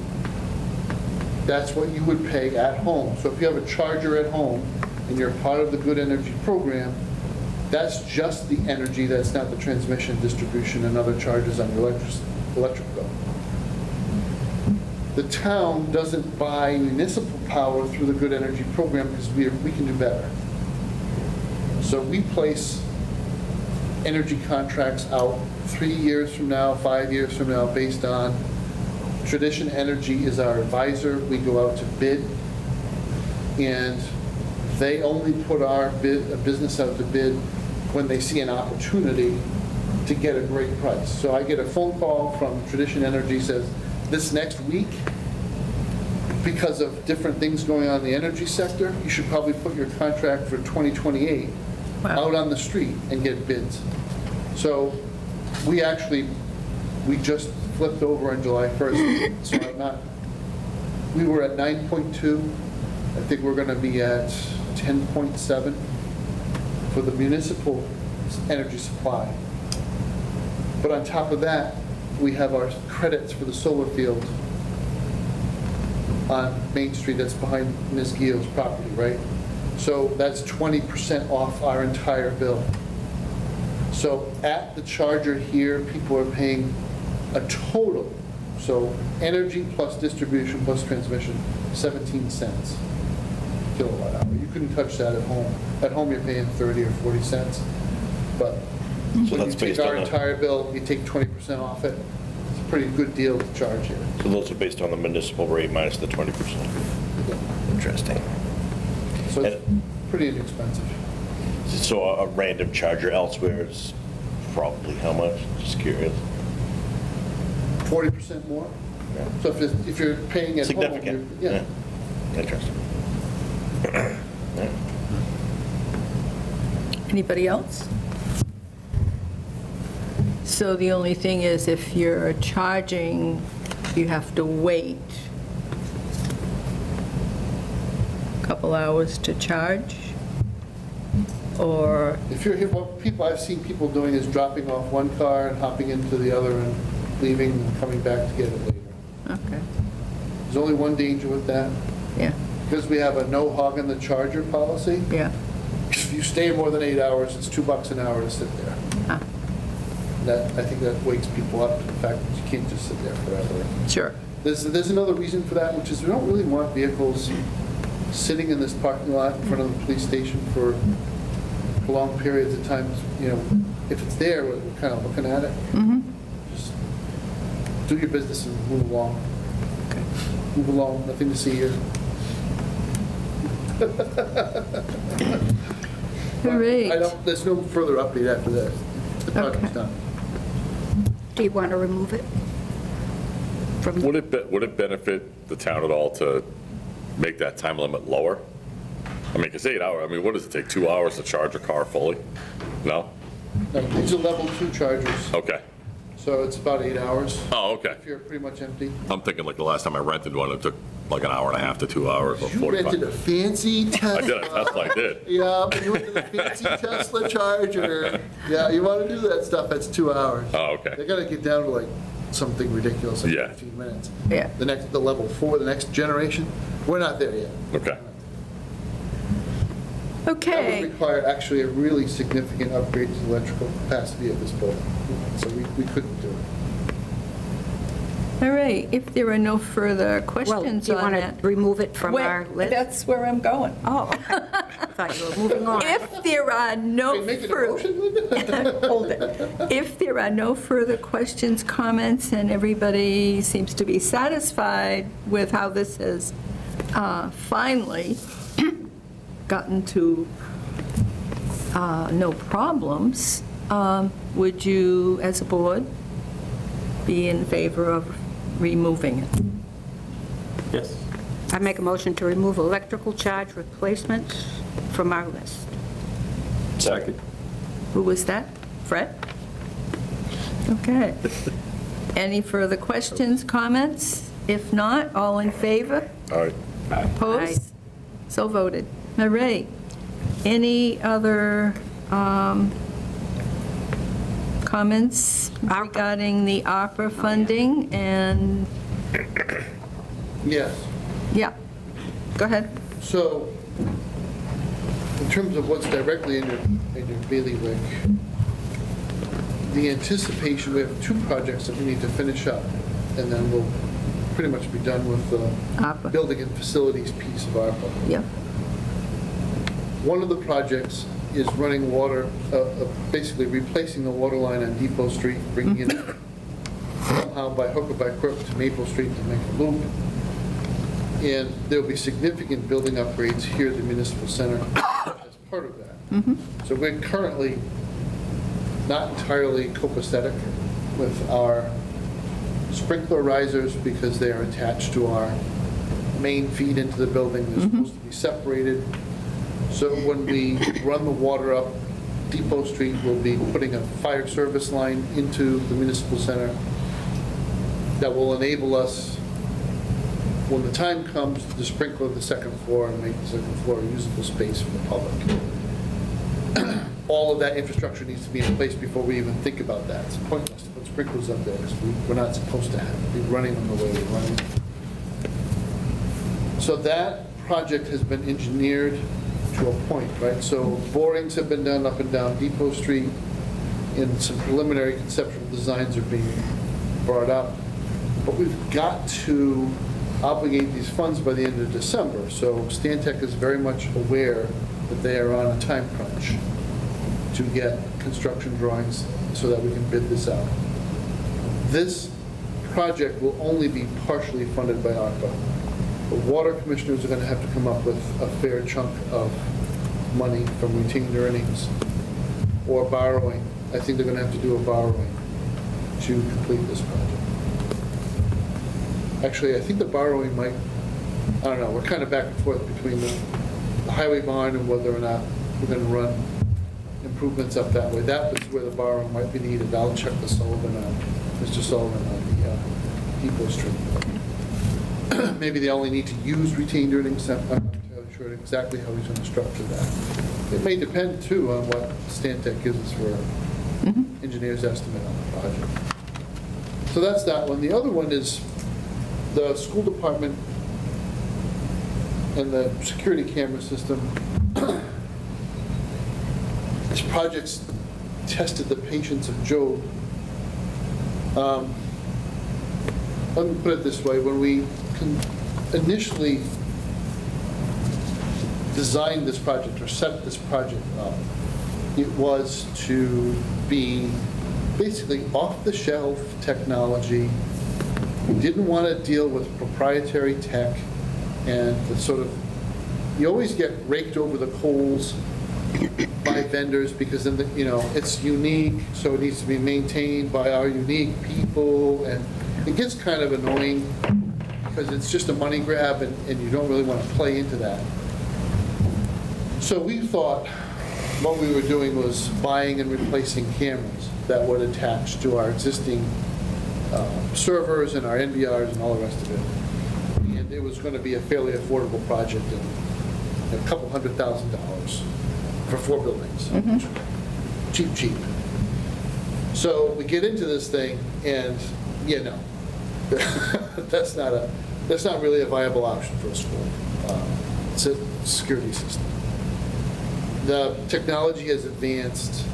[SPEAKER 6] That's what you would pay at home. So if you have a charger at home and you're part of the Good Energy program, that's just the energy, that's not the transmission, distribution, and other charges on your electric bill. The town doesn't buy municipal power through the Good Energy program because we can do better. So we place energy contracts out 3 years from now, 5 years from now, based on Tradition Energy is our advisor. We go out to bid, and they only put our business out to bid when they see an opportunity to get a great price. So I get a phone call from Tradition Energy, says, this next week, because of different things going on in the energy sector, you should probably put your contract for 2028 out on the street and get bids. So we just flipped over on July 1st, so we were at 9.2. I think we're going to be at 10.7 for the municipal energy supply. But on top of that, we have our credits for the solar field on Main Street that's behind Ms. Gill's property, right? So that's 20% off our entire bill. So at the charger here, people are paying a total, so energy plus distribution plus transmission, 17 cents kilowatt hour. You couldn't touch that at home. At home, you're paying 30 or 40 cents. But
[SPEAKER 8] So
[SPEAKER 6] when you
[SPEAKER 8] that's
[SPEAKER 6] take
[SPEAKER 8] based
[SPEAKER 6] our
[SPEAKER 8] on the,
[SPEAKER 6] entire bill, you take 20% off it, it's a pretty good deal to charge here.
[SPEAKER 8] so those are based on the municipal rate minus the 20%. Interesting.
[SPEAKER 6] So it's pretty inexpensive.
[SPEAKER 8] So a random charger elsewhere is probably how much? Just curious.
[SPEAKER 6] 40% more.
[SPEAKER 8] Yeah.
[SPEAKER 6] So if you're paying at home,
[SPEAKER 8] Significant.
[SPEAKER 6] yeah.
[SPEAKER 8] Interesting.
[SPEAKER 1] Anybody else? So the only thing is, if you're charging, you have to wait a couple hours to charge? Or,
[SPEAKER 6] If you're here, what I've seen people doing is dropping off one car and hopping into the other and leaving and coming back to get it later.
[SPEAKER 1] okay,
[SPEAKER 6] There's only one danger with that,
[SPEAKER 1] yeah,
[SPEAKER 6] because we have a no hogging the charger policy.
[SPEAKER 1] yeah.
[SPEAKER 6] If you stay more than 8 hours, it's $2 an hour to sit there.
[SPEAKER 1] Ah.
[SPEAKER 6] That, I think that wakes people up to the fact that you can't just sit there forever.
[SPEAKER 1] Sure.
[SPEAKER 6] There's another reason for that, which is we don't really want vehicles sitting in this parking lot in front of the police station for long periods of time. You know, if it's there, we're kind of looking at it. Just do your business and move along. Move along, nothing to see here.
[SPEAKER 1] All right.
[SPEAKER 6] There's no further update after this. The project's
[SPEAKER 1] Okay.
[SPEAKER 6] done.
[SPEAKER 2] Do you want to remove it? From,
[SPEAKER 3] Would it benefit the town at all to make that time limit lower? I mean, it's 8 hours. I mean, what does it take, 2 hours to charge a car fully? No?
[SPEAKER 6] No, these are level 2 chargers,
[SPEAKER 3] Okay.
[SPEAKER 6] so it's about 8 hours
[SPEAKER 3] Oh, okay.
[SPEAKER 6] if you're pretty much empty.
[SPEAKER 3] I'm thinking like the last time I rented one, it took like an hour and a half to 2 hours or
[SPEAKER 6] You
[SPEAKER 3] 45.
[SPEAKER 6] rented a fancy Tesla.
[SPEAKER 3] I did a Tesla, I did.
[SPEAKER 6] Yeah, but you went to the fancy Tesla charger. Yeah, you want to do that stuff, that's 2 hours.
[SPEAKER 3] Oh,
[SPEAKER 6] They
[SPEAKER 3] okay.
[SPEAKER 6] got to get down to like something ridiculous, like
[SPEAKER 3] Yeah.
[SPEAKER 6] 15 minutes.
[SPEAKER 1] Yeah.
[SPEAKER 6] The level 4, the next generation, we're not there yet.
[SPEAKER 3] Okay.
[SPEAKER 6] That
[SPEAKER 1] Okay.
[SPEAKER 6] would require actually a really significant upgrade to the electrical capacity of this building, so we couldn't do it.
[SPEAKER 1] All right. If there are no further
[SPEAKER 2] well,
[SPEAKER 1] questions
[SPEAKER 2] do you
[SPEAKER 1] on
[SPEAKER 2] want
[SPEAKER 1] that.
[SPEAKER 2] to remove it from
[SPEAKER 1] Wait,
[SPEAKER 2] our list?
[SPEAKER 1] that's where I'm going.
[SPEAKER 2] Oh, okay. I thought you were moving on.
[SPEAKER 1] If there are no
[SPEAKER 6] Are you making a
[SPEAKER 1] further.
[SPEAKER 6] motion, Linda?
[SPEAKER 1] Hold it. If there are no further questions, comments, and everybody seems to be satisfied with how this has finally gotten to no problems, would you, as a board, be in favor of removing it?
[SPEAKER 4] Yes.
[SPEAKER 2] I make a motion to remove electrical charge replacements from our list.
[SPEAKER 4] Second.
[SPEAKER 1] Who was that? Fred? Okay. Any further questions, comments? If not, all in favor?
[SPEAKER 3] All right.
[SPEAKER 1] Opposed? So voted. All right. Any other comments
[SPEAKER 2] ARPA.
[SPEAKER 1] regarding the ARPA funding? And,
[SPEAKER 6] Yes.
[SPEAKER 1] yeah, go ahead.
[SPEAKER 6] So, in terms of what's directly in your bailiwick, the anticipation, we have 2 projects that we need to finish up, and then we'll pretty much be done with the
[SPEAKER 1] ARPA.
[SPEAKER 6] building and facilities piece of ARPA.
[SPEAKER 1] Yep.
[SPEAKER 6] One of the projects is running water, basically replacing the water line on Depot Street, bringing it somehow by hook or by crook to Maple Street to make a loop. And there'll be significant building upgrades here at the municipal center as part of that. So we're currently not entirely copacetic with our sprinkler risers because they are attached to our main feed into the building. They're supposed to be separated. So when we run the water up Depot Street, we'll be putting a fire service line into the municipal center that will enable us, when the time comes, to sprinkler the second floor and make the second floor a usable space for the public. All of that infrastructure needs to be in place before we even think about that. It's pointless to put sprinklers up there because we're not supposed to be running them the way we're running them. So that project has been engineered to a point, right? So borings have been done up and down Depot Street, and some preliminary conceptual designs are being brought up. But we've got to obligate these funds by the end of December. So Stantec is very much aware that they are on a time crunch to get construction drawings so that we can bid this out. This project will only be partially funded by ARPA. The water commissioners are going to have to come up with a fair chunk of money from retained earnings or borrowing. I think they're going to have to do a borrowing to complete this project. Actually, I think the borrowing might, I don't know, we're kind of back and forth between the highway bond and whether or not we're going to run improvements up that way. That was where the borrowing might be needed. I'll check with Mr. Sullivan on the Depot Street. Maybe they only need to use retained earnings. I'm not entirely sure exactly how he's going to structure that. It may depend, too, on what Stantec gives us for engineer's estimate on the project. So that's that one. The other one is the school department and the security camera system. This project's tested the patience of Job Let me put it this way, when we initially designed this project or set this project up, it was to be basically off-the-shelf technology. We didn't want to deal with proprietary tech and the sort of, you always get raked over the coals by vendors because then, it's unique, so it needs to be maintained by our unique people, and it gets kind of annoying because it's just a money grab and you don't really want to play into that. So we thought what we were doing was buying and replacing cameras that would attach to our existing servers and our NVRs and all the rest of it. And it was going to be a fairly affordable project, and a couple $100,000 for 4 buildings. Cheap. So we get into this thing, and that's not really a viable option for a school. It's a security system. The technology has advanced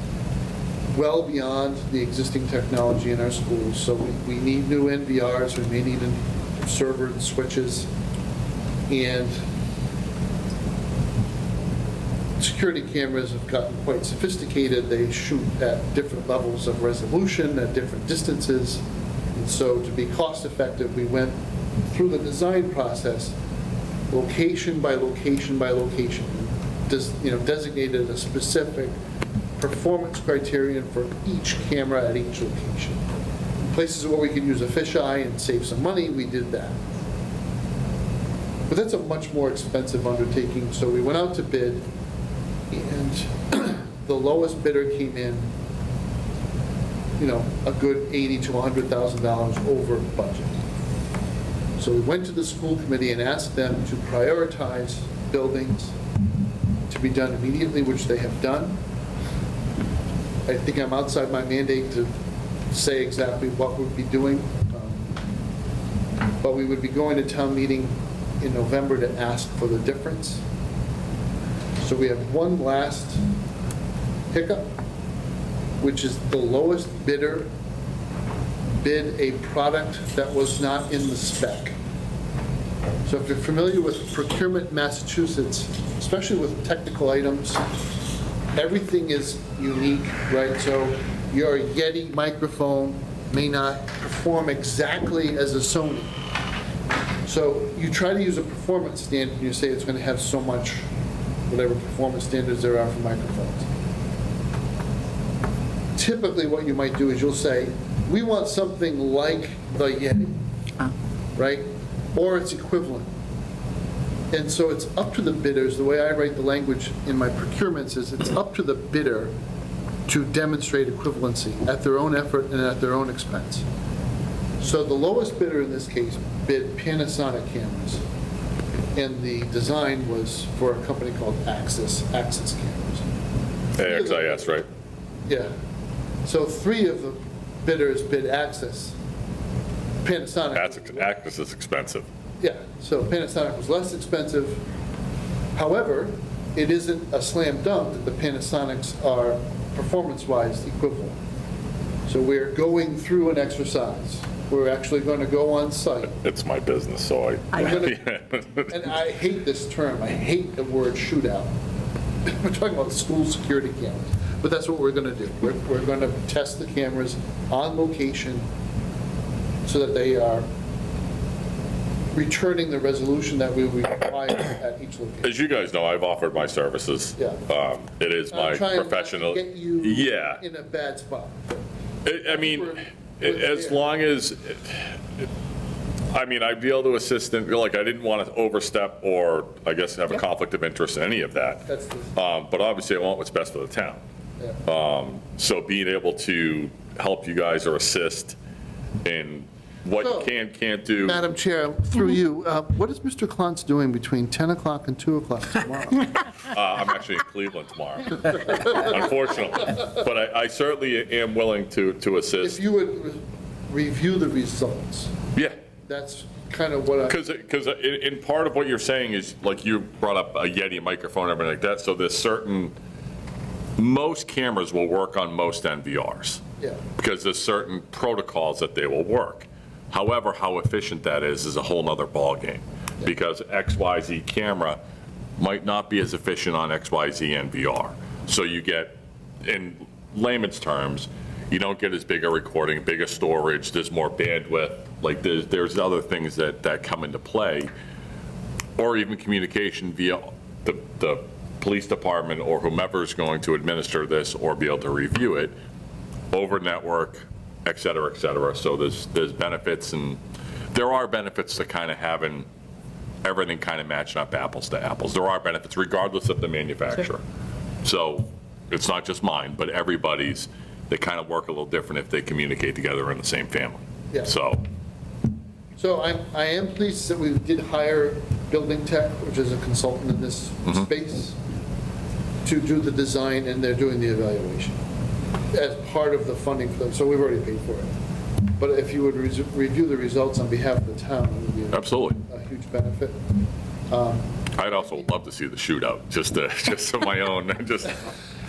[SPEAKER 6] well beyond the existing technology in our schools, so we need new NVRs, we may need a server and switches, and security cameras have gotten quite sophisticated. They shoot at different levels of resolution, at different distances, and so to be cost effective, we went through the design process, location by location by location, designated a specific performance criterion for each camera at each location. Places where we could use a fisheye and save some money, we did that. But that's a much more expensive undertaking, so we went out to bid, and the lowest bidder came in, a good $80,000 to $100,000 over budget. So we went to the school committee and asked them to prioritize buildings to be done immediately, which they have done. I think I'm outside my mandate to say exactly what we'd be doing, but we would be going to town meeting in November to ask for the difference. So we have one last hiccup, which is the lowest bidder bid a product that was not in the spec. So if you're familiar with procurement Massachusetts, especially with technical items, everything is unique, right? So your Yeti microphone may not perform exactly as a Sony. So you try to use a performance standard, and you say it's going to have so much, whatever performance standards there are for microphones. Typically what you might do is you'll say, we want something like the Yeti, right? Or its equivalent. And so it's up to the bidders, the way I write the language in my procurements is it's up to the bidder to demonstrate equivalency at their own effort and at their own expense. So the lowest bidder in this case bid Panasonic cameras, and the design was for a company called Axis cameras.
[SPEAKER 3] AXIS, right?
[SPEAKER 6] Yeah. So 3 of the bidders bid Axis. Panasonic.
[SPEAKER 3] Axis is expensive.
[SPEAKER 6] Yeah, so Panasonic was less expensive. However, it isn't a slam dunk that the Panasonics are performance-wise equivalent. So we're going through an exercise. We're actually going to go on site.
[SPEAKER 3] It's my business, so
[SPEAKER 6] And I hate this term. I hate the word shootout. We're talking about school security cameras. But that's what we're going to do. We're going to test the cameras on location so that they are returning the resolution that we require at each location.
[SPEAKER 3] As you guys know, I've offered my services.
[SPEAKER 6] Yeah.
[SPEAKER 3] It is my
[SPEAKER 6] I'm trying
[SPEAKER 3] professional.
[SPEAKER 6] not to get you
[SPEAKER 3] Yeah.
[SPEAKER 6] in a bad spot.
[SPEAKER 3] I mean,
[SPEAKER 6] We're
[SPEAKER 3] as
[SPEAKER 6] there.
[SPEAKER 3] long as, I'd be able to assist, and like, I didn't want to overstep or, I guess, have a conflict of interest in any of that.
[SPEAKER 6] That's the,
[SPEAKER 3] But obviously, I want what's best for the town.
[SPEAKER 6] yeah.
[SPEAKER 3] So being able to help you guys or assist in what
[SPEAKER 6] So,
[SPEAKER 3] you can't do.
[SPEAKER 6] Madam Chair, through you, what is Mr. Klontz doing between 10 o'clock and 2 o'clock tomorrow?
[SPEAKER 3] I'm actually in Cleveland tomorrow, unfortunately. But I certainly am willing to
[SPEAKER 6] If
[SPEAKER 3] assist.
[SPEAKER 6] you would review the results,
[SPEAKER 3] Yeah.
[SPEAKER 6] that's kind of what I,
[SPEAKER 3] Because in part of what you're saying is, like, you brought up a Yeti microphone and everything like that, so there's certain, most cameras will work on most NVRs.
[SPEAKER 6] Yeah.
[SPEAKER 3] Because there's certain protocols that they will work. However, how efficient that is a whole nother ballgame. Because XYZ camera might not be as efficient on XYZ NVR. So you get, in layman's terms, you don't get as big a recording, bigger storage, there's more bandwidth, like there's other things that come into play. Or even communication via the police department or whomever's going to administer this or be able to review it over network, et cetera, et cetera. So there's benefits, and there are benefits to kind of having everything kind of matching up apples to apples. There are benefits regardless of the manufacturer. So it's not just mine, but everybody's, they kind of work a little different if they communicate together in the same family.
[SPEAKER 6] Yeah.
[SPEAKER 3] So,
[SPEAKER 6] I am pleased that we did hire Building Tech, which is a consultant in this space, to do the design, and they're doing the evaluation as part of the funding for them, so we've already paid for it. But if you would review the results on behalf of the town, it would be
[SPEAKER 3] absolutely.
[SPEAKER 6] a huge benefit.
[SPEAKER 3] I'd also love to see the shootout, just on my own, just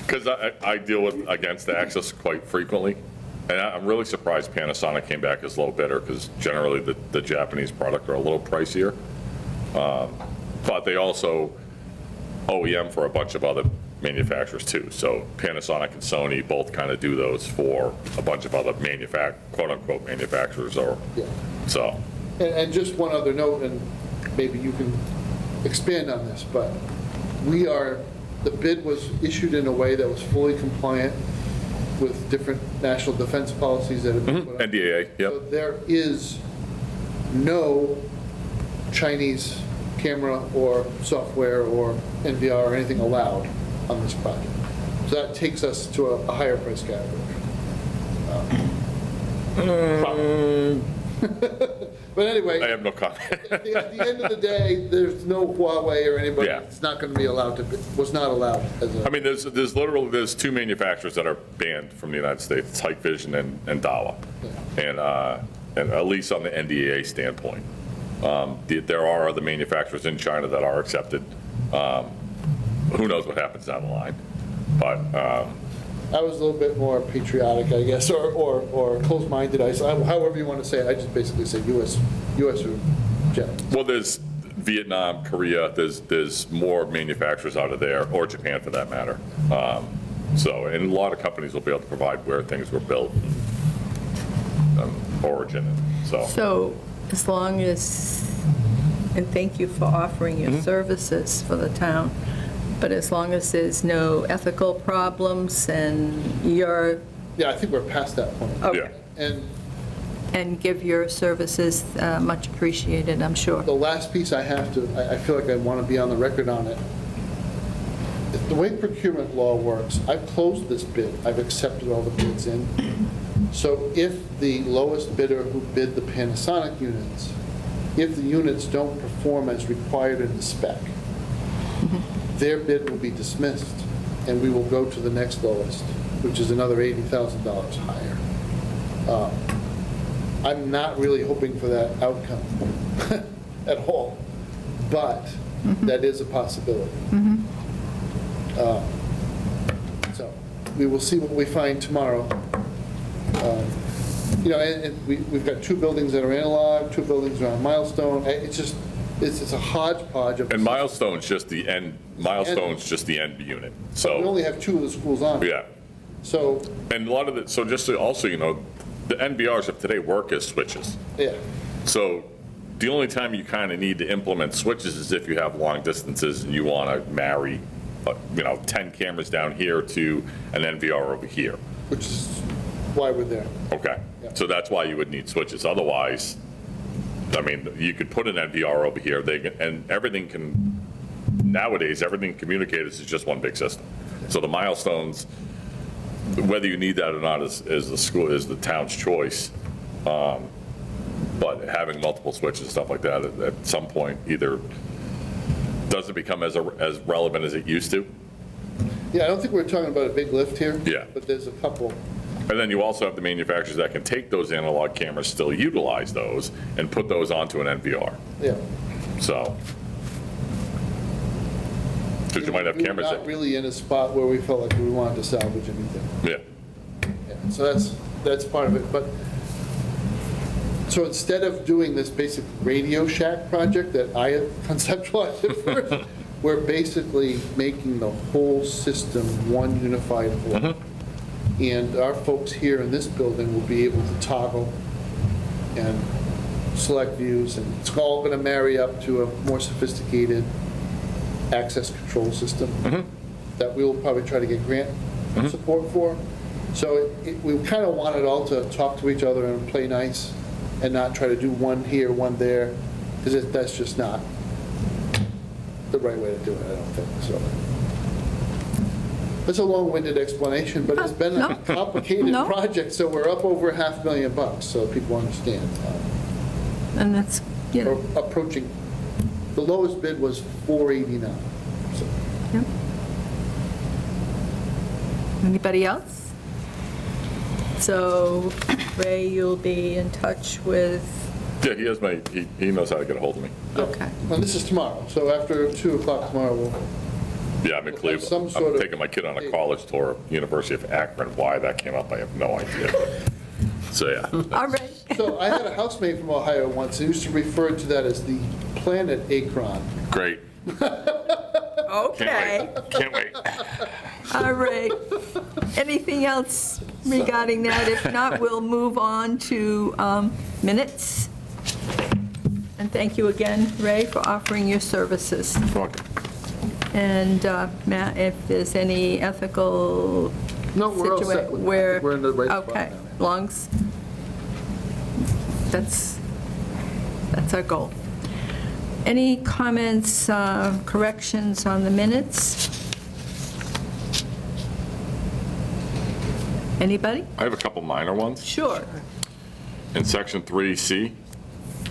[SPEAKER 3] because I deal with against access quite frequently. And I'm really surprised Panasonic came back as low bidder, because generally the Japanese product are a little pricier. But they also OEM for a bunch of other manufacturers too. So Panasonic and Sony both kind of do those for a bunch of other quote-unquote manufacturers.
[SPEAKER 6] Yeah.
[SPEAKER 3] So.
[SPEAKER 6] And just one other note, and maybe you can expand on this, but the bid was issued in a way that was fully compliant with different national defense policies that have been put out.
[SPEAKER 3] NDAA, yep.
[SPEAKER 6] So there is no Chinese camera or software or NVR or anything allowed on this project. So that takes us to a higher price category. But anyway.
[SPEAKER 3] I have no comment.
[SPEAKER 6] At the end of the day, there's no Huawei or anybody
[SPEAKER 3] Yeah.
[SPEAKER 6] that's not going to be allowed to, was not allowed as a.
[SPEAKER 3] I mean, there's there's two manufacturers that are banned from the United States, it's Hikvision and Dahua. And at least on the NDAA standpoint. There are other manufacturers in China that are accepted. Who knows what happens down the line? But
[SPEAKER 6] I was a little bit more patriotic, I guess, or closed-minded, however you want to say it. I just basically say US or Japan.
[SPEAKER 3] well, there's Vietnam, Korea, there's more manufacturers out of there, or Japan for that matter. So, and a lot of companies will be able to provide where things were built, origin, so.
[SPEAKER 1] So as long as, and thank you for offering your services for the town, but as long as there's no ethical problems and you're,
[SPEAKER 6] Yeah, I think we're past that point.
[SPEAKER 3] Yeah.
[SPEAKER 6] And
[SPEAKER 1] give your services, much appreciated, I'm sure.
[SPEAKER 6] the last piece I feel like I want to be on the record on it. The way procurement law works, I've closed this bid, I've accepted all the bids in. So if the lowest bidder who bid the Panasonic units, if the units don't perform as required in the spec, their bid will be dismissed, and we will go to the next lowest, which is another $80,000 higher. I'm not really hoping for that outcome at all, but that is a possibility. So we will see what we find tomorrow. And we've got 2 buildings that are analog, 2 buildings are on Milestone. It's just, it's a hodgepodge of.
[SPEAKER 3] And Milestone's just the end unit,
[SPEAKER 6] We
[SPEAKER 3] so,
[SPEAKER 6] only have 2 of the schools on.
[SPEAKER 3] yeah.
[SPEAKER 6] So,
[SPEAKER 3] And a lot of so just so also, the NVRs of today work as switches.
[SPEAKER 6] yeah,
[SPEAKER 3] So the only time you kind of need to implement switches is if you have long distances and you want to marry, 10 cameras down here to an NVR over here.
[SPEAKER 6] which is why we're there.
[SPEAKER 3] Okay,
[SPEAKER 6] Yeah.
[SPEAKER 3] so that's why you would need switches. Otherwise, I mean, you could put an NVR over here, and everything can, nowadays, everything communicated is just one big system. So the Milestones, whether you need that or not is the town's choice. But having multiple switches and stuff like that, at some point, either doesn't become as relevant as it used to.
[SPEAKER 6] Yeah, I don't think we're talking about a big lift here.
[SPEAKER 3] Yeah.
[SPEAKER 6] But there's a couple.
[SPEAKER 3] And then you also have the manufacturers that can take those analog cameras, still utilize those, and put those onto an NVR.
[SPEAKER 6] Yeah.
[SPEAKER 3] So, because you might have cameras
[SPEAKER 6] We were
[SPEAKER 3] that,
[SPEAKER 6] not really in a spot where we felt like we wanted to salvage anything.
[SPEAKER 3] yeah.
[SPEAKER 6] So that's part of it, but, so instead of doing this basic Radio Shack project that I had conceptualized at first, we're basically making the whole system one unified whole. And our folks here in this building will be able to toggle and select views, and it's all going to marry up to a more sophisticated access control system that we will probably try to get grant support for. So we kind of want it all to talk to each other and play nice and not try to do one here, one there, because that's just not the right way to do it, I don't think, so. It's a long-winded explanation, but it's been
[SPEAKER 1] No.
[SPEAKER 6] a complicated
[SPEAKER 1] No.
[SPEAKER 6] project, so we're up over $500,000, so people understand.
[SPEAKER 1] And that's, you
[SPEAKER 6] Or
[SPEAKER 1] know,
[SPEAKER 6] approaching, the lowest bid was $489. So
[SPEAKER 1] yeah. Anybody else? So Ray, you'll be in touch with,
[SPEAKER 3] Yeah, he has he knows how to get a hold of me.
[SPEAKER 1] okay.
[SPEAKER 6] Well, this is tomorrow, so after 2 o'clock tomorrow, we'll,
[SPEAKER 3] Yeah, I'm in
[SPEAKER 6] We'll have some
[SPEAKER 3] Cleveland.
[SPEAKER 6] sort
[SPEAKER 3] I'm
[SPEAKER 6] of-
[SPEAKER 3] taking my kid on a college tour, University of Akron. Why that came up, I have no idea. So, yeah.
[SPEAKER 1] All right.
[SPEAKER 6] so I had a housemate from Ohio once, who used to refer to that as the planet Akron.
[SPEAKER 3] Great.
[SPEAKER 1] Okay.
[SPEAKER 3] Can't wait.
[SPEAKER 1] All right. Anything else regarding that? If not, we'll move on to minutes. And thank you again, Ray, for offering your services.
[SPEAKER 3] Welcome.
[SPEAKER 1] And Matt, if there's any ethical
[SPEAKER 6] No, we're all set
[SPEAKER 1] situa-
[SPEAKER 6] with that.
[SPEAKER 1] where,
[SPEAKER 6] We're in the right spot
[SPEAKER 1] okay,
[SPEAKER 6] now.
[SPEAKER 1] longs. That's our goal. Any comments, corrections on the minutes? Anybody?
[SPEAKER 3] I have a couple minor ones.
[SPEAKER 1] Sure.
[SPEAKER 3] In section 3C,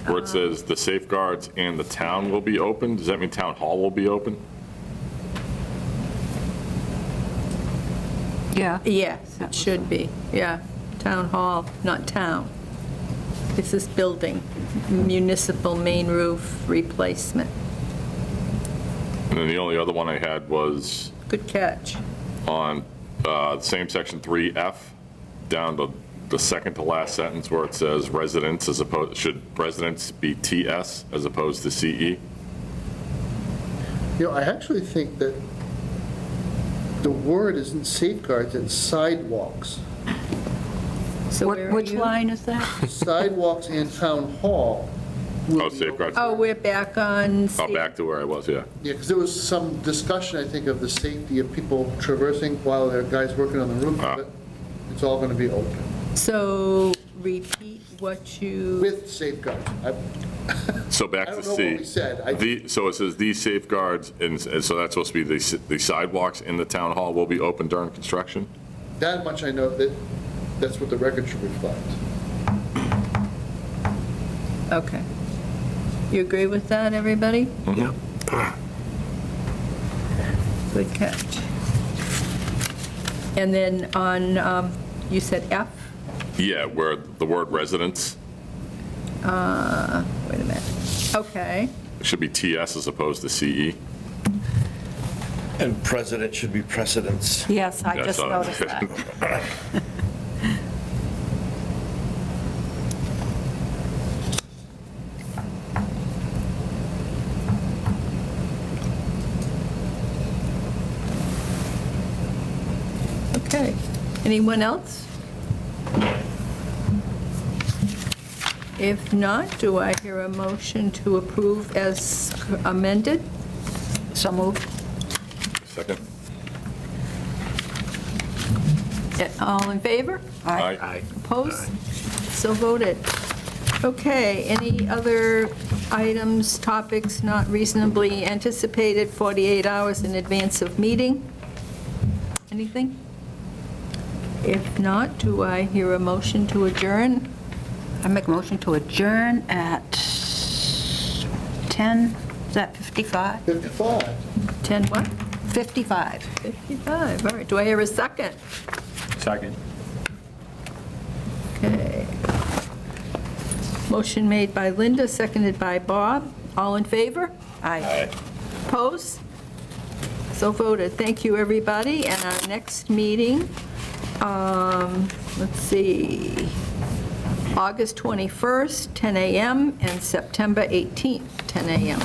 [SPEAKER 3] where it says the safeguards and the town will be open, does that mean town hall will be open?
[SPEAKER 2] Yeah.
[SPEAKER 1] Yes, it should be, yeah. Town hall, not town. This is building, municipal main roof replacement.
[SPEAKER 3] And then the only other one I had was
[SPEAKER 1] Good catch.
[SPEAKER 3] on the same section 3F, down to the second to last sentence where it says residents as opposed, should residents be TS as opposed to CE?
[SPEAKER 6] You know, I actually think that the word isn't safeguards, it's sidewalks.
[SPEAKER 1] So where are
[SPEAKER 2] Which
[SPEAKER 1] you?
[SPEAKER 2] line is that?
[SPEAKER 6] Sidewalks and town hall. will
[SPEAKER 3] Oh,
[SPEAKER 6] be
[SPEAKER 3] safeguards.
[SPEAKER 1] Oh, we're back on.
[SPEAKER 3] Oh, back to where I was, yeah.
[SPEAKER 6] Yeah, because there was some discussion, I think, of the safety of people traversing while there are guys working on the roof of it. It's all going to be open
[SPEAKER 1] So repeat what you,
[SPEAKER 6] with safeguards.
[SPEAKER 3] So back
[SPEAKER 6] I
[SPEAKER 3] to
[SPEAKER 6] don't know
[SPEAKER 3] C.
[SPEAKER 6] what we said.
[SPEAKER 3] So it says these safeguards, and so that's supposed to be the sidewalks in the town hall will be open during construction?
[SPEAKER 6] That much I know, that's what the record should reflect.
[SPEAKER 1] okay. You agree with that, everybody?
[SPEAKER 3] Yeah.
[SPEAKER 1] Good catch. And then on, you said F?
[SPEAKER 3] Yeah, where the word residents
[SPEAKER 1] Wait a minute. Okay.
[SPEAKER 3] should be TS as opposed to CE.
[SPEAKER 8] And president should be precedence.
[SPEAKER 2] Yes, I
[SPEAKER 3] Yeah,
[SPEAKER 2] just
[SPEAKER 3] so-
[SPEAKER 2] noticed that.
[SPEAKER 1] Okay. Anyone else? If not, do I hear a motion to approve as amended?
[SPEAKER 2] So moved.
[SPEAKER 3] Second?
[SPEAKER 1] All in favor?
[SPEAKER 3] Aye.
[SPEAKER 1] Opposed? So voted. Okay, any other items, topics not reasonably anticipated 48 hours in advance of meeting? Anything? If not, do I hear a motion to adjourn?
[SPEAKER 2] I make a motion to adjourn at 10, is that 55?
[SPEAKER 6] 55.
[SPEAKER 1] 10 what?
[SPEAKER 2] 55.
[SPEAKER 1] 55, all right. Do I hear a second?
[SPEAKER 4] Second.
[SPEAKER 1] Okay. Motion made by Linda, seconded by Bob. All in favor?
[SPEAKER 2] Aye.
[SPEAKER 1] Opposed? So voted. Thank you, everybody. And our next meeting Let's see, August 21st, 10 a.m., and September 18th, 10 a.m.